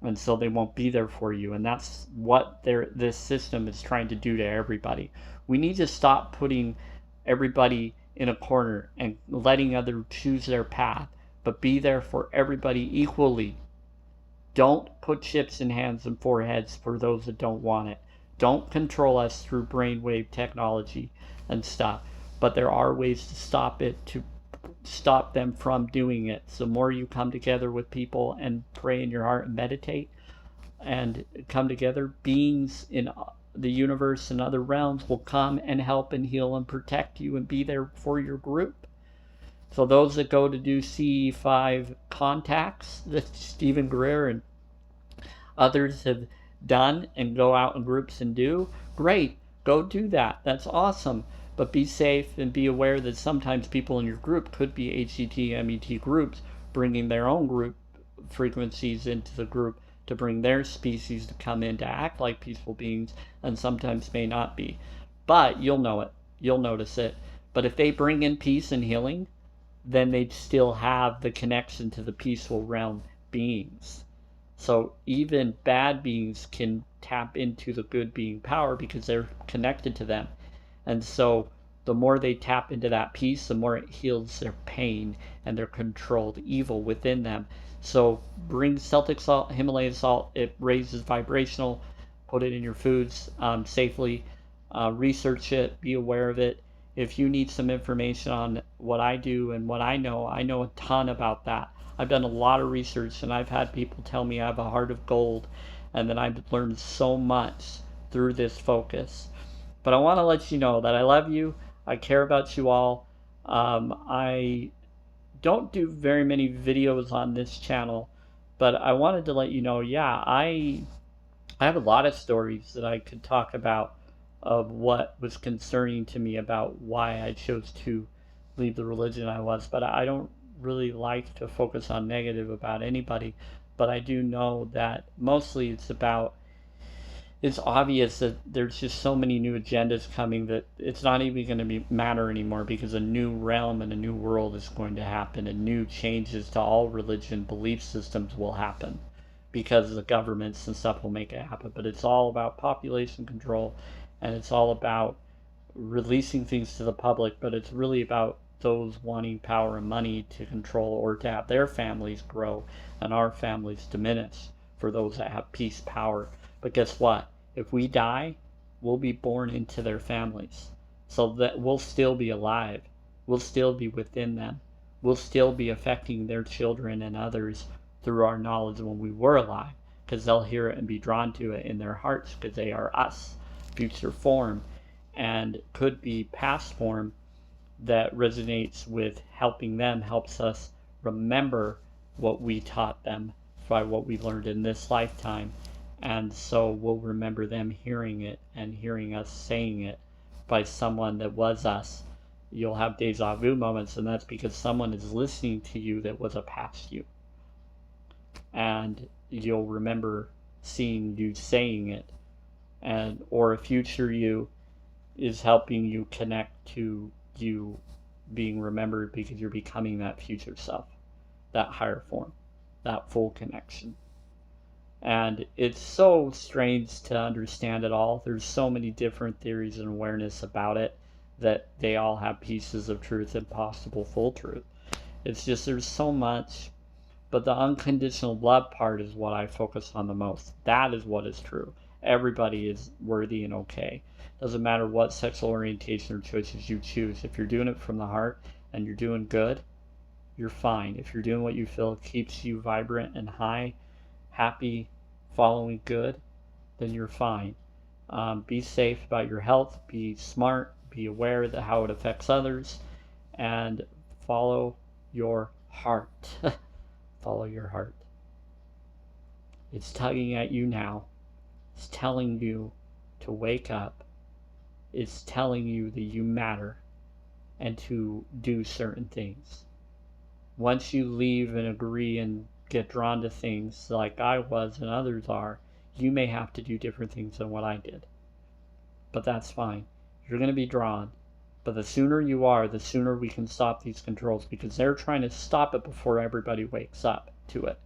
And so they won't be there for you. And that's what this system is trying to do to everybody. We need to stop putting everybody in a corner and letting others choose their path, but be there for everybody equally. Don't put chips in hands and foreheads for those that don't want it. Don't control us through brainwave technology and stuff. But there are ways to stop it, to stop them from doing it. So the more you come together with people and pray in your heart and meditate and come together, beings in the universe and other realms will come and help and heal and protect you and be there for your group. So those that go to do CE5 contacts that Stephen Greer and others have done and go out in groups and do, great, go do that. That's awesome. But be safe and be aware that sometimes people in your group could be HET, MET groups bringing their own group frequencies into the group to bring their species to come in to act like peaceful beings, and sometimes may not be. But you'll know it. You'll notice it. But if they bring in peace and healing, then they'd still have the connection to the peaceful realm beings. So even bad beings can tap into the good being power because they're connected to them. And so the more they tap into that peace, the more it heals their pain and their controlled evil within them. So bring Celtic salt, Himalayan salt. It raises vibrational. Put it in your foods safely. Research it. Be aware of it. If you need some information on what I do and what I know a ton about that. I've done a lot of research, and I've had people tell me I have a heart of gold, and that I've learned so much through this focus. But I want to let you know that I love you. I care about you all. I don't do very many videos on this channel, but I wanted to let you know, yeah, I have a lot of stories that I could talk about of what was concerning to me about why I chose to leave the religion I was, but I don't really like to focus on negative about anybody. But I do know that mostly it's obvious that there's just so many new agendas coming that it's not even going to matter anymore, because a new realm and a new world is going to happen, and new changes to all religion belief systems will happen because the governments and stuff will make it happen. But it's all about population control, and it's all about releasing things to the public, but it's really about those wanting power and money to control or to have their families grow and our families diminish for those that have peace, power. But guess what? If we die, we'll be born into their families. So that we'll still be alive. We'll still be within them. We'll still be affecting their children and others through our knowledge when we were alive, because they'll hear it and be drawn to it in their hearts, because they are us, future form, and could be past form that resonates with helping them, helps us remember what we taught them by what we learned in this lifetime. And so we'll remember them hearing it and hearing us saying it by someone that was us. You'll have deja vu moments, and that's because someone is listening to you that was a past you. And you'll remember seeing you saying it, and or a future you is helping you connect to you being remembered, because you're becoming that future self, that higher form, that full connection. And it's so strange to understand it all. There's so many different theories and awareness about it that they all have pieces of truth and possible full truth. It's just there's so much, but the unconditional love part is what I focus on the most. That is what is true. Everybody is worthy and okay. Doesn't matter what sexual orientation or choices you choose. If you're doing it from the heart and you're doing good, you're fine. If you're doing what you feel keeps you vibrant and high, happy, following good, then you're fine. Be safe about your health. Be smart. Be aware of how it affects others, and follow your heart. Follow your heart. It's tugging at you now. It's telling you to wake up. It's telling you that you matter and to do certain things. Once you leave and agree and get drawn to things like I was and others are, you may have to do different things than what I did. But that's fine. You're going to be drawn. But the sooner you are, the sooner we can stop these controls, because they're trying to stop it before everybody wakes up to it.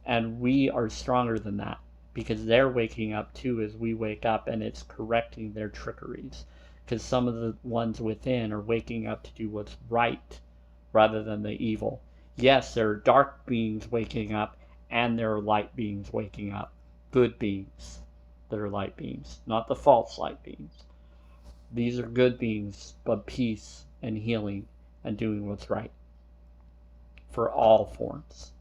And we are stronger than that, because they're waking up too as we wake up, and it's correcting their trickeries. Because some of the ones within are waking up to do what's right rather than the evil. Yes, there are dark beings waking up, and there are light beings waking up. Good beings that are light beings, not the false light beings. These are good beings of peace and healing and doing what's right for all forms.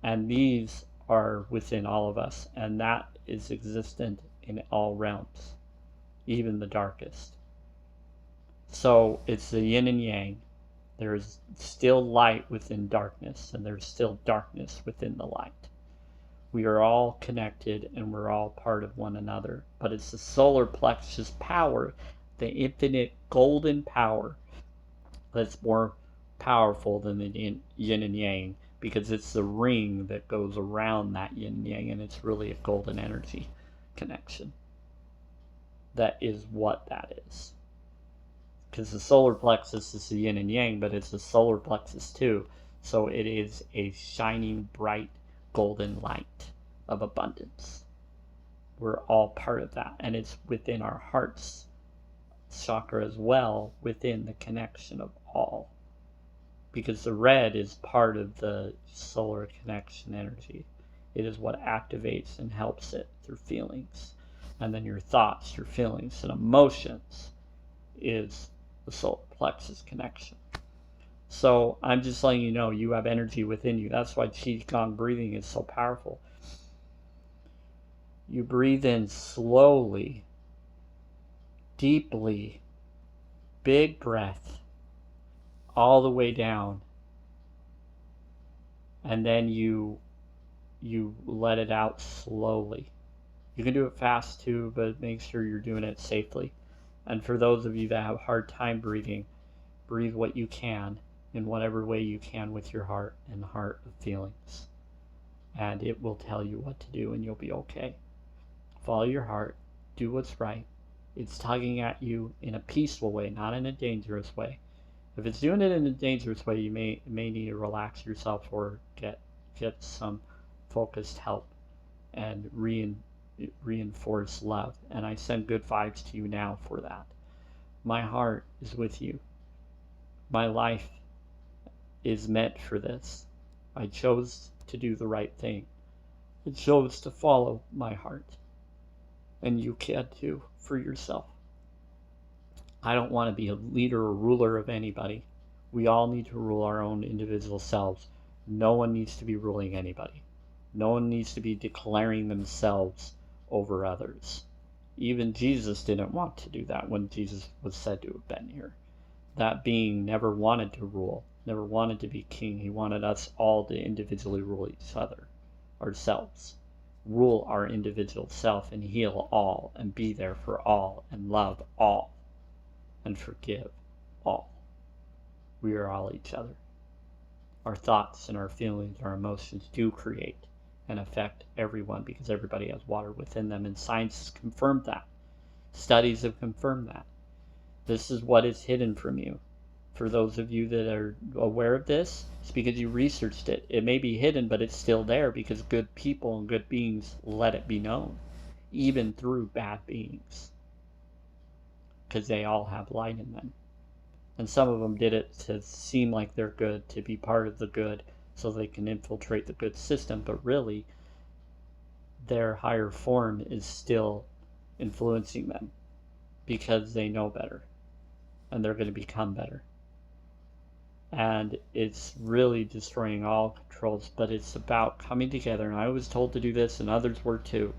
And these are within all of us, and that is existent in all realms, even the darkest. So it's the yin and yang. There's still light within darkness, and there's still darkness within the light. We are all connected, and we're all part of one another. But it's the solar plexus power, the infinite golden power, that's more powerful than the yin and yang, because it's the ring that goes around that yin and yang, and it's really a golden energy connection. That is what that is. Because the solar plexus is the yin and yang, but it's the solar plexus too. So it is a shining, bright, golden light of abundance. We're all part of that, and it's within our hearts chakra as well within the connection of all. Because the red is part of the solar connection energy. It is what activates and helps it through feelings. And then your thoughts, your feelings, and emotions is the solar plexus connection. So I'm just letting you know you have energy within you. That's why Qigong breathing is so powerful. You breathe in slowly, deeply, big breath, all the way down. And then you let it out slowly. You can do it fast too, but make sure you're doing it safely. And for those of you that have a hard time breathing, breathe what you can in whatever way you can with your heart and heart of feelings. And it will tell you what to do and you'll be okay. Follow your heart, do what's right. It's tugging at you in a peaceful way, not in a dangerous way. If it's doing it in a dangerous way, you may need to relax yourself or get some focused help and reinforce love. And I send good vibes to you now for that. My heart is with you. My life is meant for this. I chose to do the right thing. I chose to follow my heart. And you can too, for yourself. I don't want to be a leader or ruler of anybody. We all need to rule our own individual selves. No one needs to be ruling anybody. No one needs to be declaring themselves over others. Even Jesus didn't want to do that when Jesus was said to have been here. That being never wanted to rule, never wanted to be king. He wanted us all to individually rule each other, ourselves. Rule our individual self and heal all and be there for all and love all and forgive all. We are all each other. Our thoughts and our feelings, our emotions do create and affect everyone because everybody has water within them, and science has confirmed that. Studies have confirmed that. This is what is hidden from you. For those of you that are aware of this, it's because you researched it. It may be hidden, but it's still there because good people and good beings let it be known, even through bad beings, because they all have light in them. And some of them did it to seem like they're good, to be part of the good, so they can infiltrate the good system, but really, their higher form is still influencing them because they know better and they're going to become better. And it's really destroying all controls, but it's about coming together. And I was told to do this, and others were too.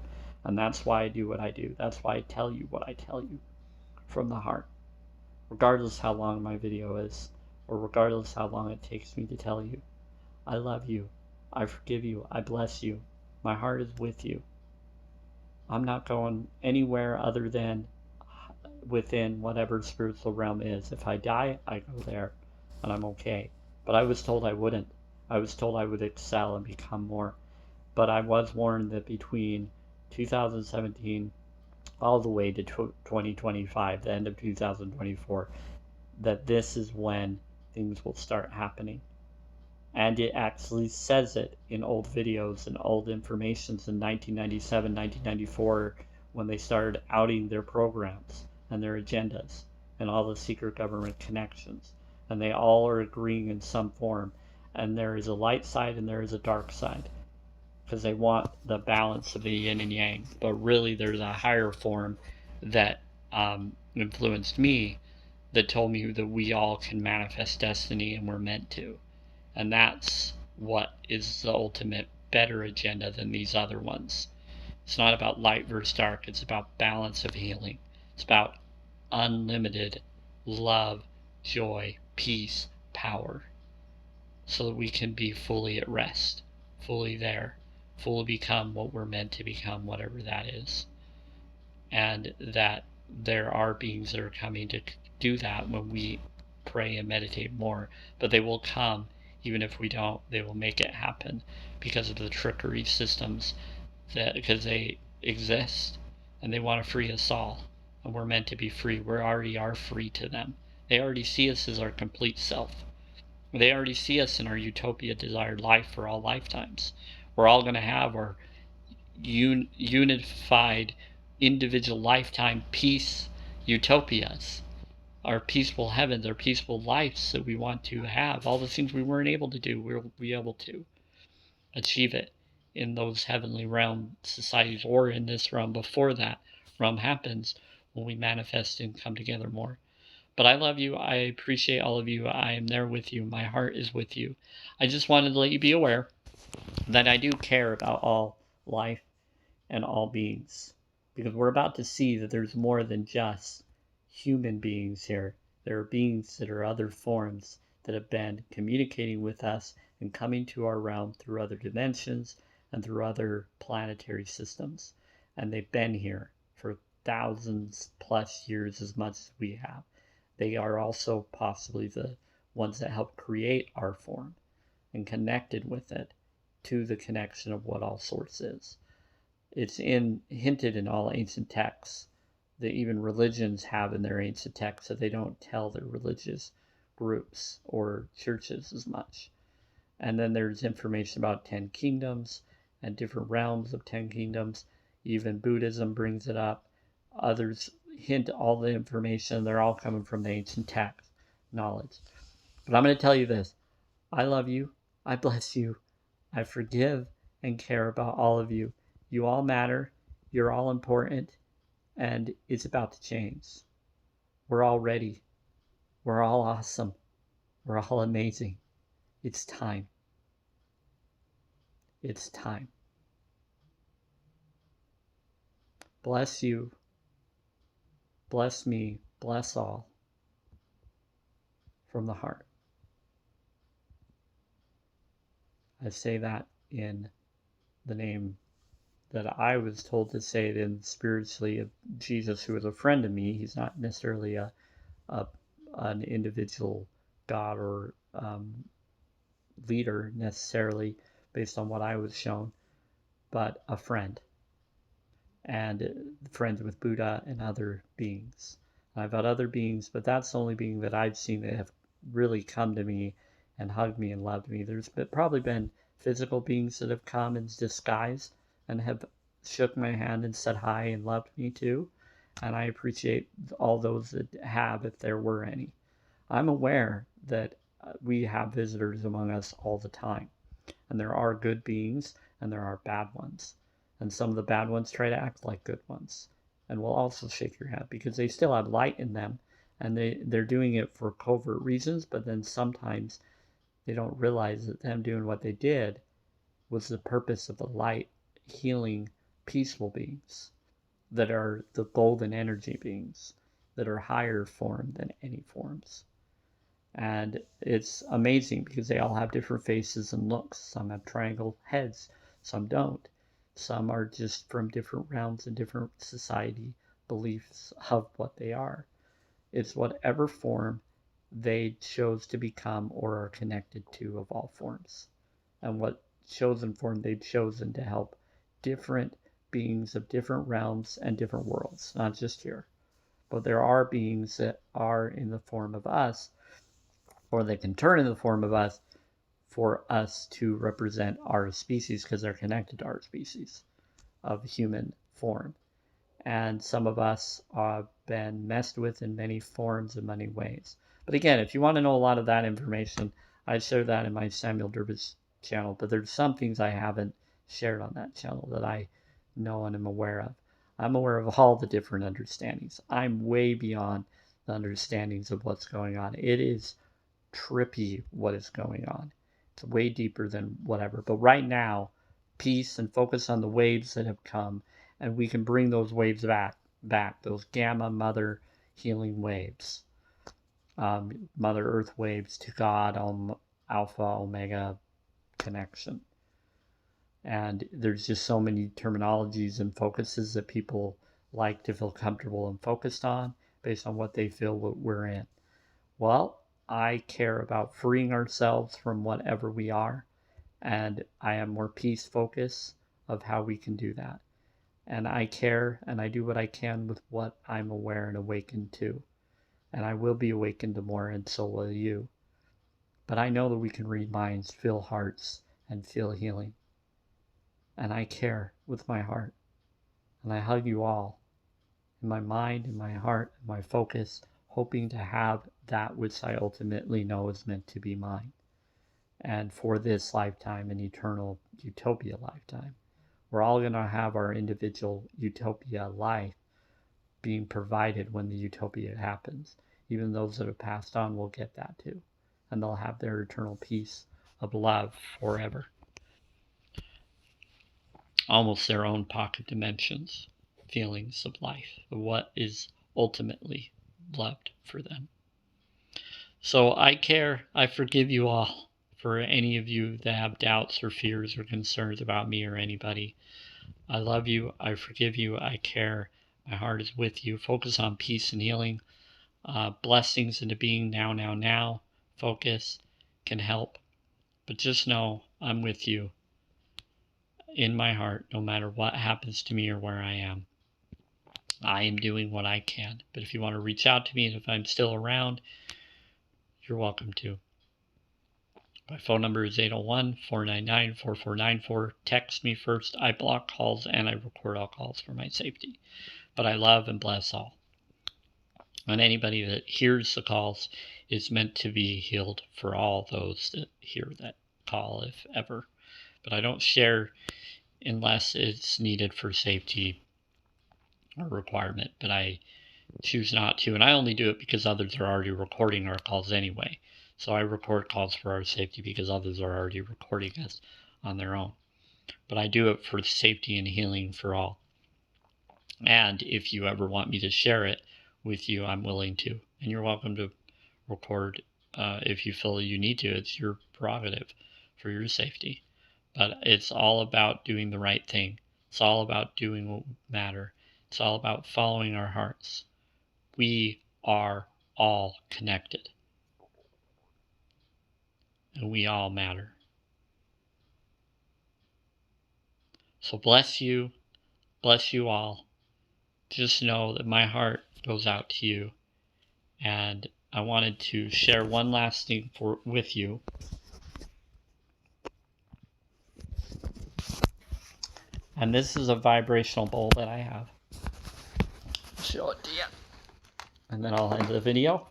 And that's why I do what I do. That's why I tell you what I tell you from the heart, regardless how long my video is, or regardless how long it takes me to tell you. I love you. I forgive you. I bless you. My heart is with you. I'm not going anywhere other than within whatever spiritual realm is. If I die, I go there, and I'm okay. But I was told I wouldn't. I was told I would excel and become more. But I was warned that between 2017 all the way to 2025, the end of 2024, that this is when things will start happening. And it actually says it in old videos and old informations in 1997, 1994, when they started outing their programs and their agendas and all the secret government connections. And they all are agreeing in some form. And there is a light side and there is a dark side, because they want the balance of the yin and yang. But really, there's a higher form that influenced me, that told me that we all can manifest destiny and we're meant to. And that's what is the ultimate better agenda than these other ones. It's not about light versus dark. It's about balance of healing. It's about unlimited love, joy, peace, power, so that we can be fully at rest, fully there, fully become what we're meant to become, whatever that is. And that there are beings that are coming to do that when we pray and meditate more. But they will come. Even if we don't, they will make it happen because of the trickery systems, because they exist and they want to free us all. And we're meant to be free. We already are free to them. They already see us as our complete self. They already see us in our utopia desired life for all lifetimes. We're all going to have our unified individual lifetime peace utopias. our peaceful heavens, our peaceful lives that we want to have, all the things we weren't able to do, we'll be able to achieve it in those heavenly realm societies, or in this realm before that realm happens, when we manifest and come together more. But I love you. I appreciate all of you. I am there with you. My heart is with you. I just wanted to let you be aware that I do care about all life and all beings, because we're about to see that there's more than just human beings here. There are beings that are other forms that have been communicating with us and coming to our realm through other dimensions and through other planetary systems. And they've been here for thousands plus years, as much as we have. They are also possibly the ones that helped create our form and connected with it to the connection of what all source is. It's hinted in all ancient texts that even religions have in their ancient texts, that they don't tell their religious groups or churches as much. And then there's information about 10 kingdoms and different realms of 10 kingdoms. Even Buddhism brings it up. Others hint all the information. They're all coming from the ancient text knowledge. But I'm going to tell you this. I love you. I bless you. I forgive and care about all of you. You all matter. You're all important. And it's about to change. We're all ready. We're all awesome. We're all amazing. It's time. It's time. Bless you. Bless me. Bless all. From the heart. I say that in the name that I was told to say it in spiritually of Jesus, who is a friend of me. He's not necessarily an individual God or leader necessarily based on what I was shown, but a friend, and friends with Buddha and other beings. I've had other beings, but that's the only being that I've seen that have really come to me and hugged me and loved me. There's probably been physical beings that have come in disguise and have shook my hand and said hi and loved me too. And I appreciate all those that have, if there were any. I'm aware that we have visitors among us all the time. And there are good beings and there are bad ones. And some of the bad ones try to act like good ones. And will also shake your head because they still have light in them. And they're doing it for covert reasons, but then sometimes they don't realize that them doing what they did was the purpose of the light, healing, peaceful beings that are the golden energy beings that are higher form than any forms. And it's amazing because they all have different faces and looks. Some have triangle heads, some don't. Some are just from different realms and different society beliefs of what they are. It's whatever form they chose to become or are connected to of all forms. And what chosen form they've chosen to help different beings of different realms and different worlds, not just here. But there are beings that are in the form of us, or they can turn in the form of us for us to represent our species because they're connected to our species of human form. And some of us have been messed with in many forms in many ways. But again, if you want to know a lot of that information, I share that in my Samuel Durbis channel. But there's some things I haven't shared on that channel that I know and am aware of. I'm aware of all the different understandings. I'm way beyond the understandings of what's going on. It is trippy what is going on. It's way deeper than whatever. But right now, peace and focus on the waves that have come, and we can bring those waves back, those gamma mother healing waves, Mother Earth waves to God, Alpha, Omega connection. And there's just so many terminologies and focuses that people like to feel comfortable and focused on based on what they feel we're in. Well, I care about freeing ourselves from whatever we are, and I am more peace focused of how we can do that. And I care and I do what I can with what I'm aware and awakened to. And I will be awakened to more, and so will you. But I know that we can read minds, feel hearts, and feel healing. And I care with my heart. And I hug you all in my mind, in my heart, in my focus, hoping to have that which I ultimately know is meant to be mine. And for this lifetime and eternal utopia lifetime, we're all going to have our individual utopia life being provided when the utopia happens. Even those that have passed on will get that too. And they'll have their eternal peace of love forever. Almost their own pocket dimensions, feelings of life, of what is ultimately loved for them. So I forgive you all for any of you that have doubts or fears or concerns about me or anybody. I love you. I forgive you. I care. My heart is with you. Focus on peace and healing. Blessings into being now. Focus can help. But just know I'm with you in my heart, no matter what happens to me or where I am. I am doing what I can. But if you want to reach out to me, and if I'm still around, you're welcome to. My phone number is 801-499-4494. Text me first. I block calls and I record all calls for my safety. But I love and bless all. And anybody that hears the calls is meant to be healed for all those that hear that call, if ever. But I don't share unless it's needed for safety or requirement. But I choose not to. And I only do it because others are already recording our calls anyway. So I record calls for our safety because others are already recording us on their own. But I do it for safety and healing for all. And if you ever want me to share it with you, I'm willing to. And you're welcome to record if you feel you need to. It's your prerogative for your safety. But it's all about doing the right thing. It's all about doing what matters. It's all about following our hearts. We are all connected. And we all matter. So bless you all. Just know that my heart goes out to you. And I wanted to share one last thing with you. And this is a vibrational bowl that I have. I'll show it to you. And then I'll end the video.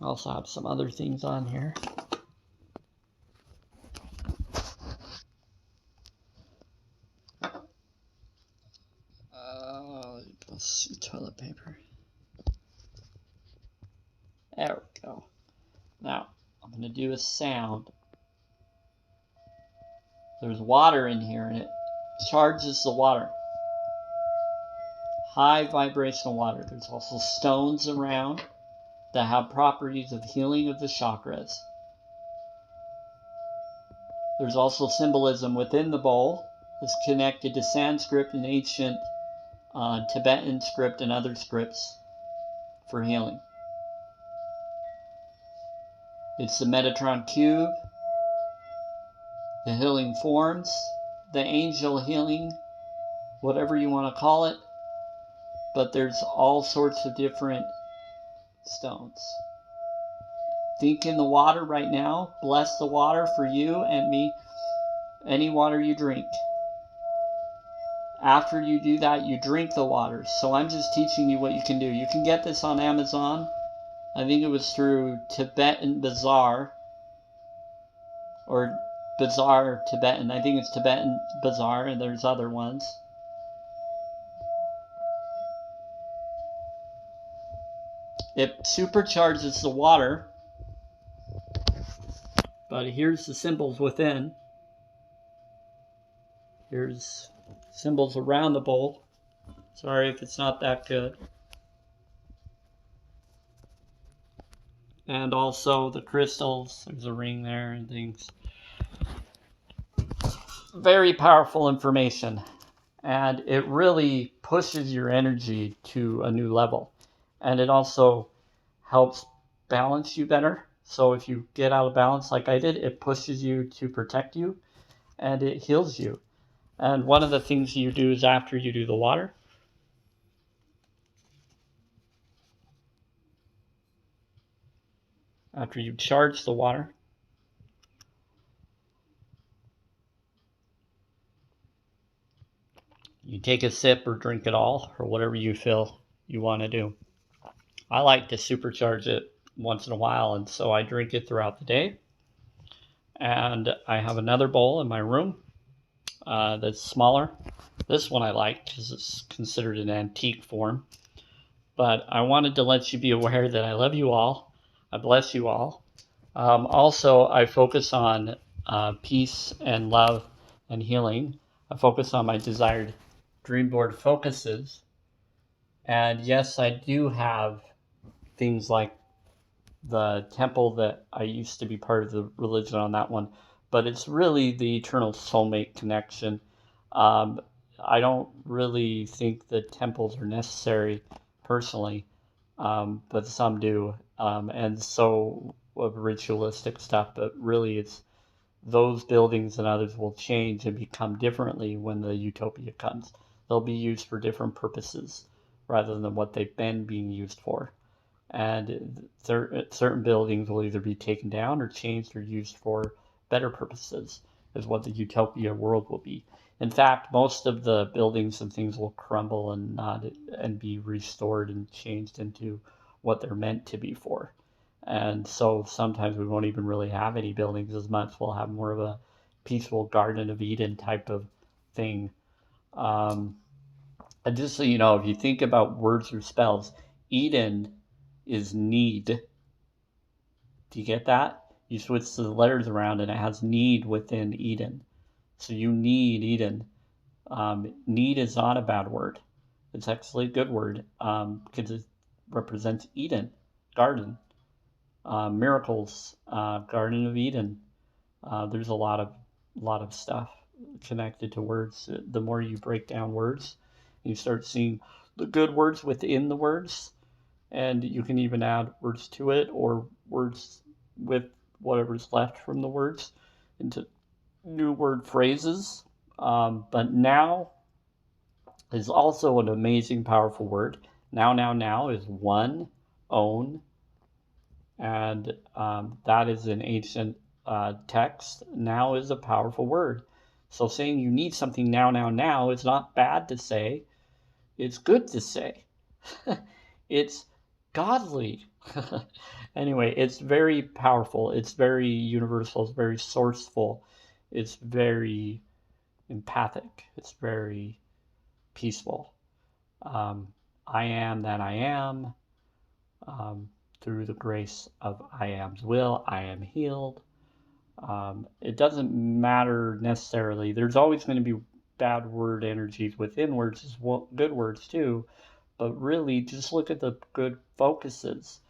I also have some other things on here. Let's see, toilet paper. There we go. Now, I'm going to do a sound. There's water in here and it charges the water. High vibrational water. There's also stones around that have properties of healing of the chakras. There's also symbolism within the bowl that's connected to Sanskrit and ancient Tibetan script and other scripts for healing. It's the Metatron cube, the healing forms, the angel healing, whatever you want to call it, but there's all sorts of different stones. Think in the water right now. Bless the water for you and me, any water you drink. After you do that, you drink the water. So I'm just teaching you what you can do. You can get this on Amazon. I think it was through Tibetan Bazaar or Bazaar Tibetan. I think it's Tibetan Bazaar, and there's other ones. It supercharges the water, but here's the symbols within. Here's symbols around the bowl. Sorry if it's not that good. And also the crystals. There's a ring there and things. Very powerful information. And it really pushes your energy to a new level. And it also helps balance you better. So if you get out of balance like I did, it pushes you to protect you. And it heals you. And one of the things you do is after you do the water, after you charge the water, You take a sip or drink it all, or whatever you feel you want to do. I like to supercharge it once in a while, and so I drink it throughout the day. And I have another bowl in my room that's smaller. This one I like because it's considered an antique form. But I wanted to let you be aware that I love you all. I bless you all. Also, I focus on peace and love and healing. I focus on my desired dream board focuses. And yes, I do have things like the temple that I used to be part of the religion on that one, but it's really the eternal soulmate connection. Um, I don't really think that temples are necessary personally, but some do, and so of ritualistic stuff. But really, it's those buildings and others will change and become differently when the utopia comes. They'll be used for different purposes rather than what they've been being used for. And certain buildings will either be taken down or changed or used for better purposes, is what the utopia world will be. In fact, most of the buildings and things will crumble and not and be restored and changed into what they're meant to be for. And so sometimes we won't even really have any buildings as much. We'll have more of a peaceful Garden of Eden type of thing. Um, and just so you know, if you think about words or spells, Eden is need. Do you get that? You switch the letters around and it has need within Eden. So you need Eden. Need is not a bad word. It's actually a good word because it represents Eden, garden, miracles, Garden of Eden. There's a lot of stuff connected to words. The more you break down words, you start seeing the good words within the words, and you can even add words to it or words with whatever's left from the words into new word phrases. But now is also an amazing, powerful word. Now is one, own, and that is an ancient text. Now is a powerful word. So saying you need something now is not bad to say. It's good to say. It's godly. Anyway, it's very powerful. It's very universal. It's very sourceful. It's very empathic. It's very peaceful. Um, I am that I am. Through the grace of I am's will, I am healed. It doesn't matter necessarily. There's always going to be bad word energies within words as well, good words too. But really, just look at the good focuses.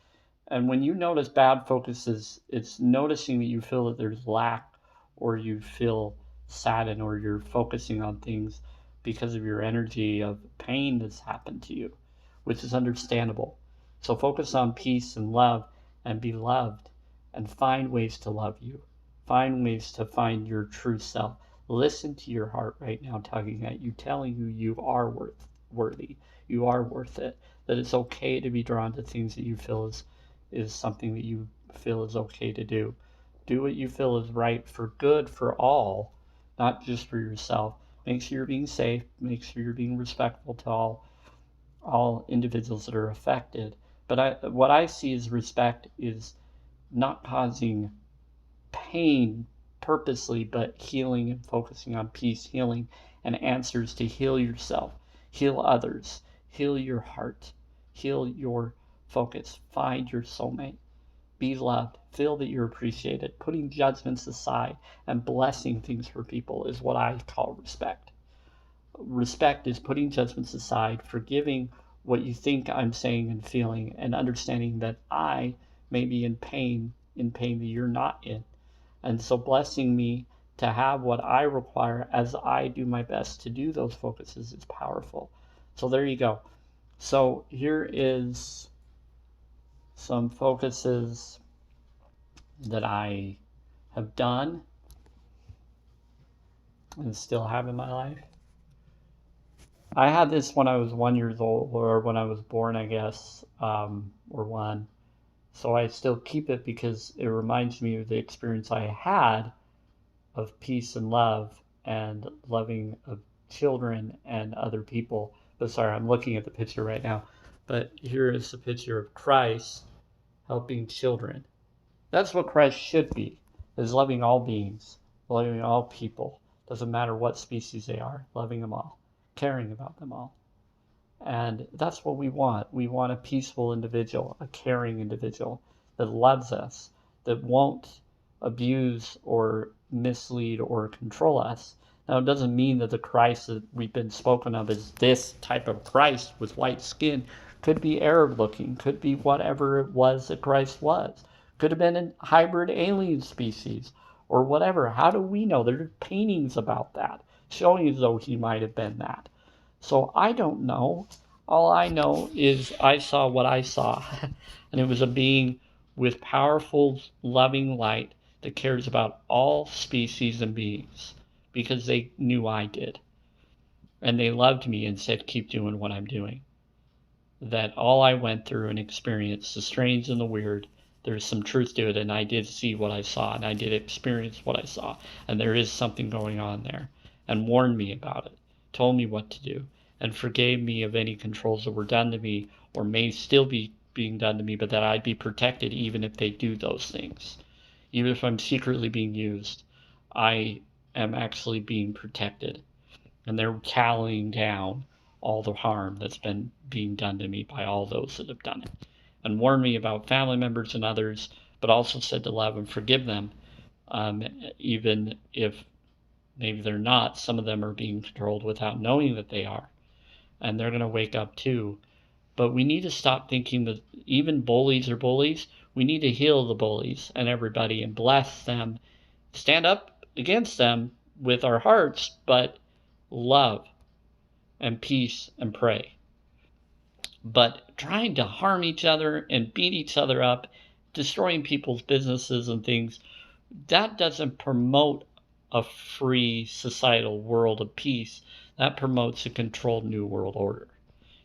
And when you notice bad focuses, it's noticing that you feel that there's lack or you feel saddened or you're focusing on things because of your energy of pain that's happened to you, which is understandable. So focus on peace and love and be loved and find ways to love you. Find ways to find your true self. Listen to your heart right now tugging at you, telling you you are worthy. You are worth it. That it's okay to be drawn to things that you feel is something that you feel is okay to do. Do what you feel is right for good for all, not just for yourself. Make sure you're being safe. Make sure you're being respectful to all individuals that are affected. But what I see as respect is not causing pain purposely, but healing and focusing on peace, healing, and answers to heal yourself, heal others, heal your heart, heal your focus, find your soulmate, be loved, feel that you're appreciated. Putting judgments aside and blessing things for people is what I call respect. Respect is putting judgments aside, forgiving what you think I'm saying and feeling, and understanding that I may be in pain that you're not in. And so blessing me to have what I require as I do my best to do those focuses is powerful. So there you go. So here is some focuses that I have done and still have in my life. I had this when I was 1 year old, or when I was born, I guess, or one. So I still keep it because it reminds me of the experience I had of peace and love and loving of children and other people. But sorry, I'm looking at the picture right now. But here is a picture of Christ helping children. That's what Christ should be, is loving all beings, loving all people. Doesn't matter what species they are, loving them all, caring about them all. And that's what we want. We want a peaceful individual, a caring individual that loves us, that won't abuse or mislead or control us. Now, it doesn't mean that the Christ that we've been spoken of is this type of Christ with white skin. Could be Arab looking, could be whatever it was that Christ was. Could have been a hybrid alien species or whatever. How do we know? There are paintings about that showing as though he might have been that. So I don't know. All I know is I saw what I saw. And it was a being with powerful, loving light that cares about all species and beings because they knew I did. And they loved me and said, keep doing what I'm doing. That all I went through and experienced, the strange and the weird, there's some truth to it. And I did see what I saw and I did experience what I saw. And there is something going on there. And warned me about it, told me what to do, and forgave me of any controls that were done to me or may still be being done to me, but that I'd be protected even if they do those things. Even if I'm secretly being used, I am actually being protected. And they're tallying down all the harm that's been being done to me by all those that have done it. And warned me about family members and others, but also said to love and forgive them, even if maybe they're not. Some of them are being controlled without knowing that they are. And they're going to wake up too. But we need to stop thinking that even bullies are bullies. We need to heal the bullies and everybody and bless them. Stand up against them with our hearts, but love and peace and pray. But trying to harm each other and beat each other up, destroying people's businesses and things, that doesn't promote a free societal world of peace. That promotes a controlled new world order.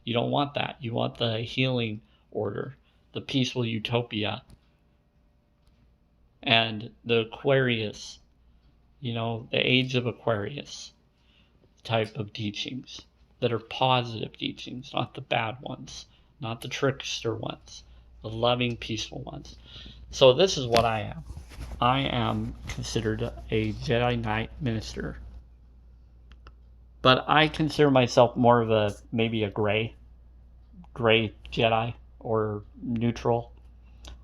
You don't want that. You want the healing order, the peaceful utopia, and the Aquarius, the age of Aquarius type of teachings that are positive teachings, not the bad ones, not the trickster ones, the loving, peaceful ones. So this is what I am. I am considered a Jedi Knight minister. But I consider myself more of maybe a gray Jedi or neutral.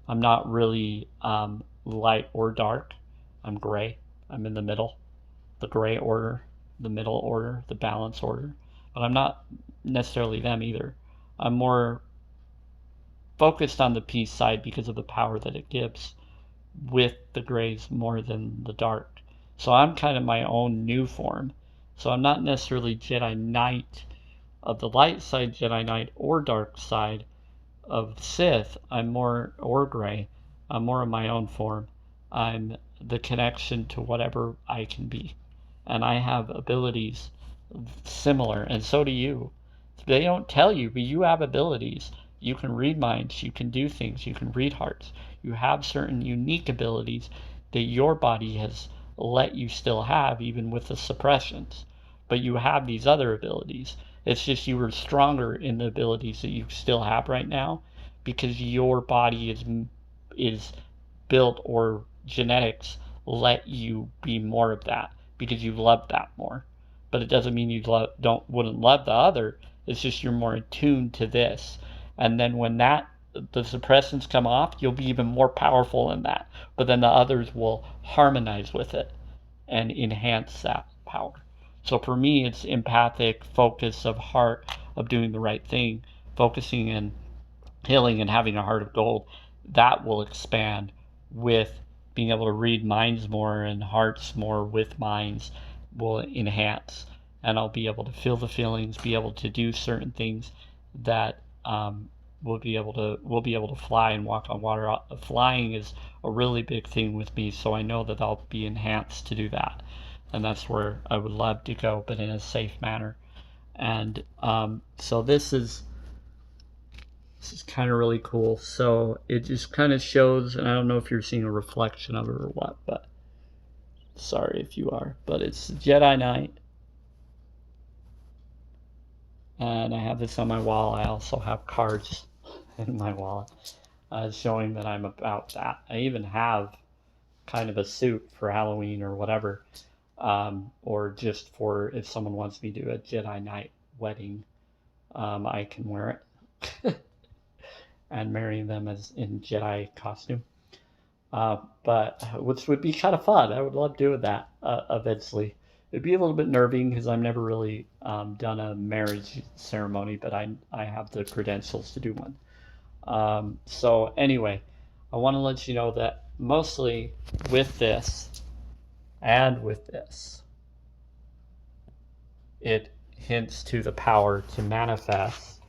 I'm not really light or dark. I'm gray. I'm in the middle. The gray order, the middle order, the balance order. But I'm not necessarily them either. I'm more focused on the peace side because of the power that it gives with the grays more than the dark. So I'm kind of my own new form. So I'm not necessarily Jedi Knight of the light side, Jedi Knight, or dark side of Sith. I'm more, or gray. I'm more of my own form. I'm the connection to whatever I can be. And I have abilities similar, and so do you. They don't tell you, but you have abilities. You can read minds, you can do things, you can read hearts. You have certain unique abilities that your body has let you still have, even with the suppressions. But you have these other abilities. It's just you were stronger in the abilities that you still have right now because your body is built, or genetics let you be more of that because you love that more. But it doesn't mean you wouldn't love the other. It's just you're more attuned to this. And then when the suppressants come off, you'll be even more powerful in that. But then the others will harmonize with it and enhance that power. So for me, it's empathic focus of heart, of doing the right thing, focusing and healing and having a heart of gold. That will expand with being able to read minds more, and hearts more with minds will enhance. And I'll be able to feel the feelings, be able to do certain things that we'll be able to fly and walk on water. Flying is a really big thing with me, so I know that I'll be enhanced to do that. And that's where I would love to go, but in a safe manner. And so this is kind of really cool. So it just kind of shows, and I don't know if you're seeing a reflection of it or what, but sorry if you are, but it's Jedi Knight. and I have this on my wall. I also have cards in my wallet showing that I'm about that. I even have kind of a suit for Halloween or whatever, or just for if someone wants me to do a Jedi Knight wedding, I can wear it and marry them as in Jedi costume. But which would be kind of fun. I would love doing that eventually. It'd be a little bit nerving because I've never really done a marriage ceremony, but I have the credentials to do one. So anyway, I want to let you know that mostly with this and with this, it hints to the power to manifest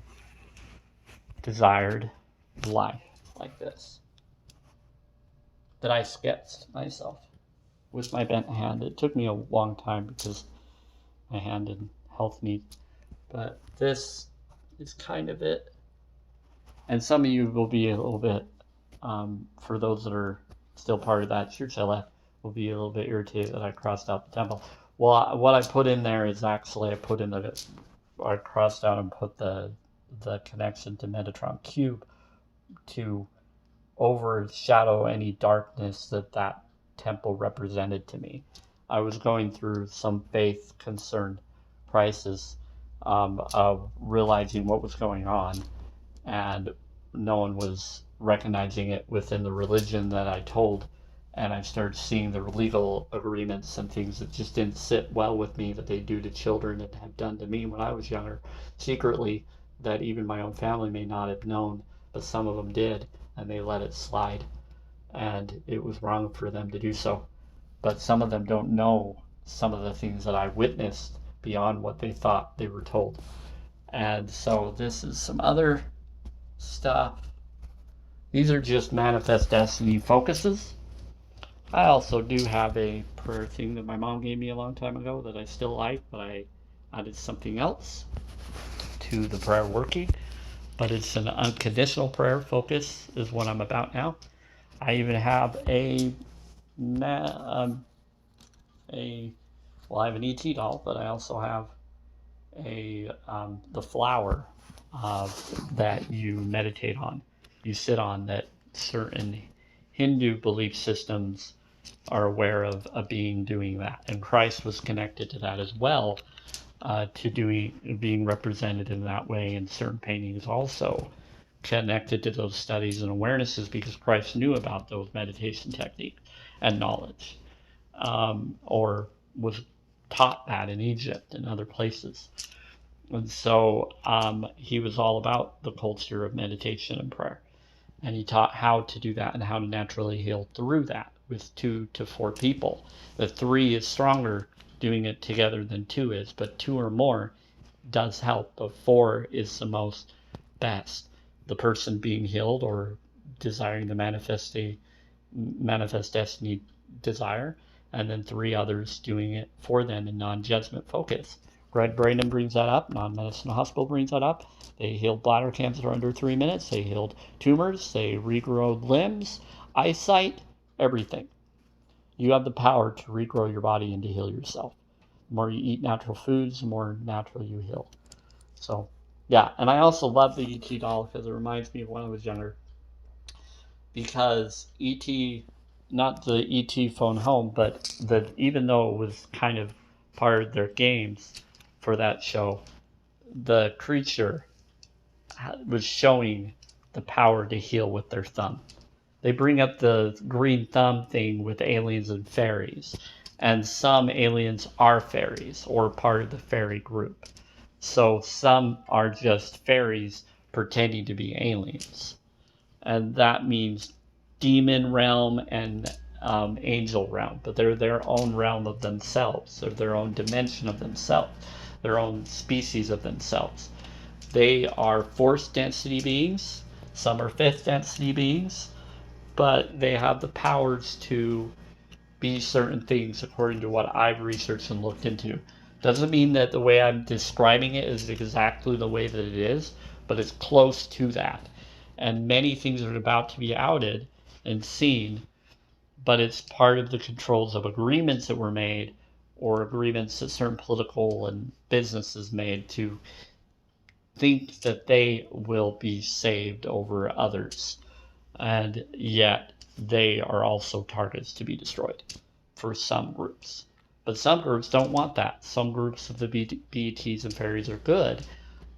desired life like this that I sketched myself with my bent hand. It took me a long time because my hand and health needs, but this is kind of it. And some of you will be a little bit, for those that are still part of that church I left, will be a little bit irritated that I crossed out the temple. Well, what I put in there is actually I crossed out and put the connection to Metatron Cube to overshadow any darkness that temple represented to me. I was going through some faith concerned crisis of realizing what was going on, and no one was recognizing it within the religion that I told. And I started seeing the legal agreements and things that just didn't sit well with me that they do to children and have done to me when I was younger, secretly, that even my own family may not have known, but some of them did, and they let it slide. And it was wrong for them to do so. But some of them don't know some of the things that I witnessed beyond what they thought they were told. And so this is some other stuff. These are just manifest destiny focuses. I also do have a prayer thing that my mom gave me a long time ago that I still like, but I added something else to the prayer working. But it's an unconditional prayer focus is what I'm about now. I even have I have an ET doll, but I also have the flower that you meditate on, you sit on, that certain Hindu belief systems are aware of a being doing that, and Christ was connected to that as well, to being represented in that way in certain paintings, also connected to those studies and awarenesses because Christ knew about those meditation techniques and knowledge, or was taught that in Egypt and other places. And so he was all about the culture of meditation and prayer. And he taught how to do that and how to naturally heal through that with 2 to 4 people. The 3 is stronger doing it together than 2 is, but 2 or more does help. But 4 is the most best. The person being healed or desiring the manifest destiny desire, and then 3 others doing it for them in non-judgment focus. Greg Braden brings that up. Non-Medicine Hospital brings that up. They healed bladder cancer under 3 minutes. They healed tumors. They regrowed limbs, eyesight, everything. You have the power to regrow your body and to heal yourself. The more you eat natural foods, the more natural you heal. So, yeah. And I also love the ET doll because it reminds me of when I was younger. Because ET, not the ET phone home, but even though it was kind of part of their games for that show, the creature was showing the power to heal with their thumb. They bring up the green thumb thing with aliens and fairies, and some aliens are fairies or part of the fairy group. So some are just fairies pretending to be aliens, and that means demon realm and angel realm, but they're their own realm of themselves. They're their own dimension of themselves, their own species of themselves. They are 4th density beings, some are 5th density beings, but they have the powers to be certain things according to what I've researched and looked into. Doesn't mean that the way I'm describing it is exactly the way that it is, but it's close to that. And many things are about to be outed and seen, but it's part of the controls of agreements that were made, or agreements that certain political and businesses made to think that they will be saved over others. And yet they are also targets to be destroyed for some groups. But some groups don't want that. Some groups of the BETs and fairies are good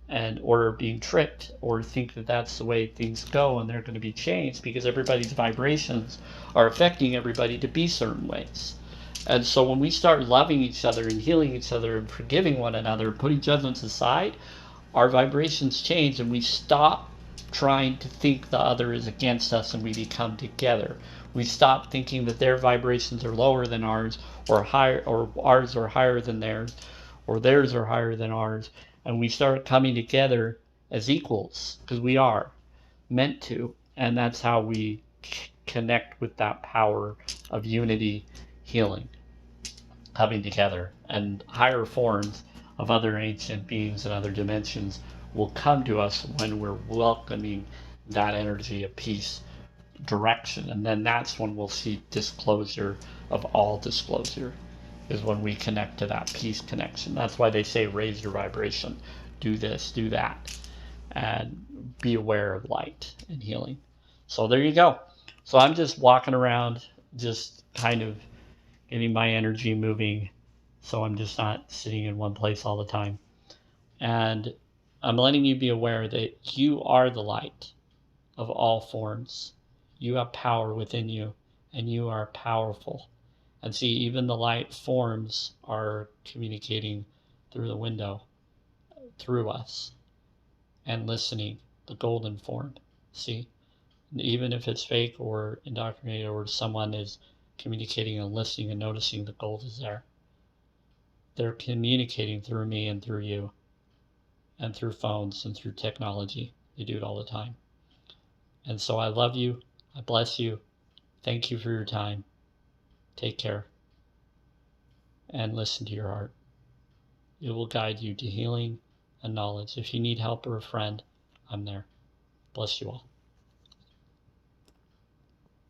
and or being tricked or think that that's the way things go and they're going to be changed because everybody's vibrations are affecting everybody to be certain ways. And so when we start loving each other and healing each other and forgiving one another, putting judgments aside, our vibrations change and we stop trying to think the other is against us and we become together. We stop thinking that their vibrations are lower than ours or higher, or ours are higher than theirs, or theirs are higher than ours, and we start coming together as equals because we are meant to. And that's how we connect with that power of unity, healing, coming together, and higher forms of other ancient beings and other dimensions will come to us when we're welcoming that energy of peace direction. And then that's when we'll see disclosure of all disclosure, is when we connect to that peace connection. That's why they say raise your vibration, do this, do that, and be aware of light and healing. So there you go. So I'm just walking around, just kind of getting my energy moving, so I'm just not sitting in one place all the time. And I'm letting you be aware that you are the light of all forms. You have power within you, and you are powerful. And see, even the light forms are communicating through the window, through us, and listening, the golden form. See? Even if it's fake or indoctrinated, or someone is communicating and listening and noticing the gold is there. They're communicating through me and through you, and through phones and through technology. They do it all the time. And so I love you. I bless you. Thank you for your time. Take care. And listen to your heart. It will guide you to healing and knowledge. If you need help or a friend, I'm there. Bless you all.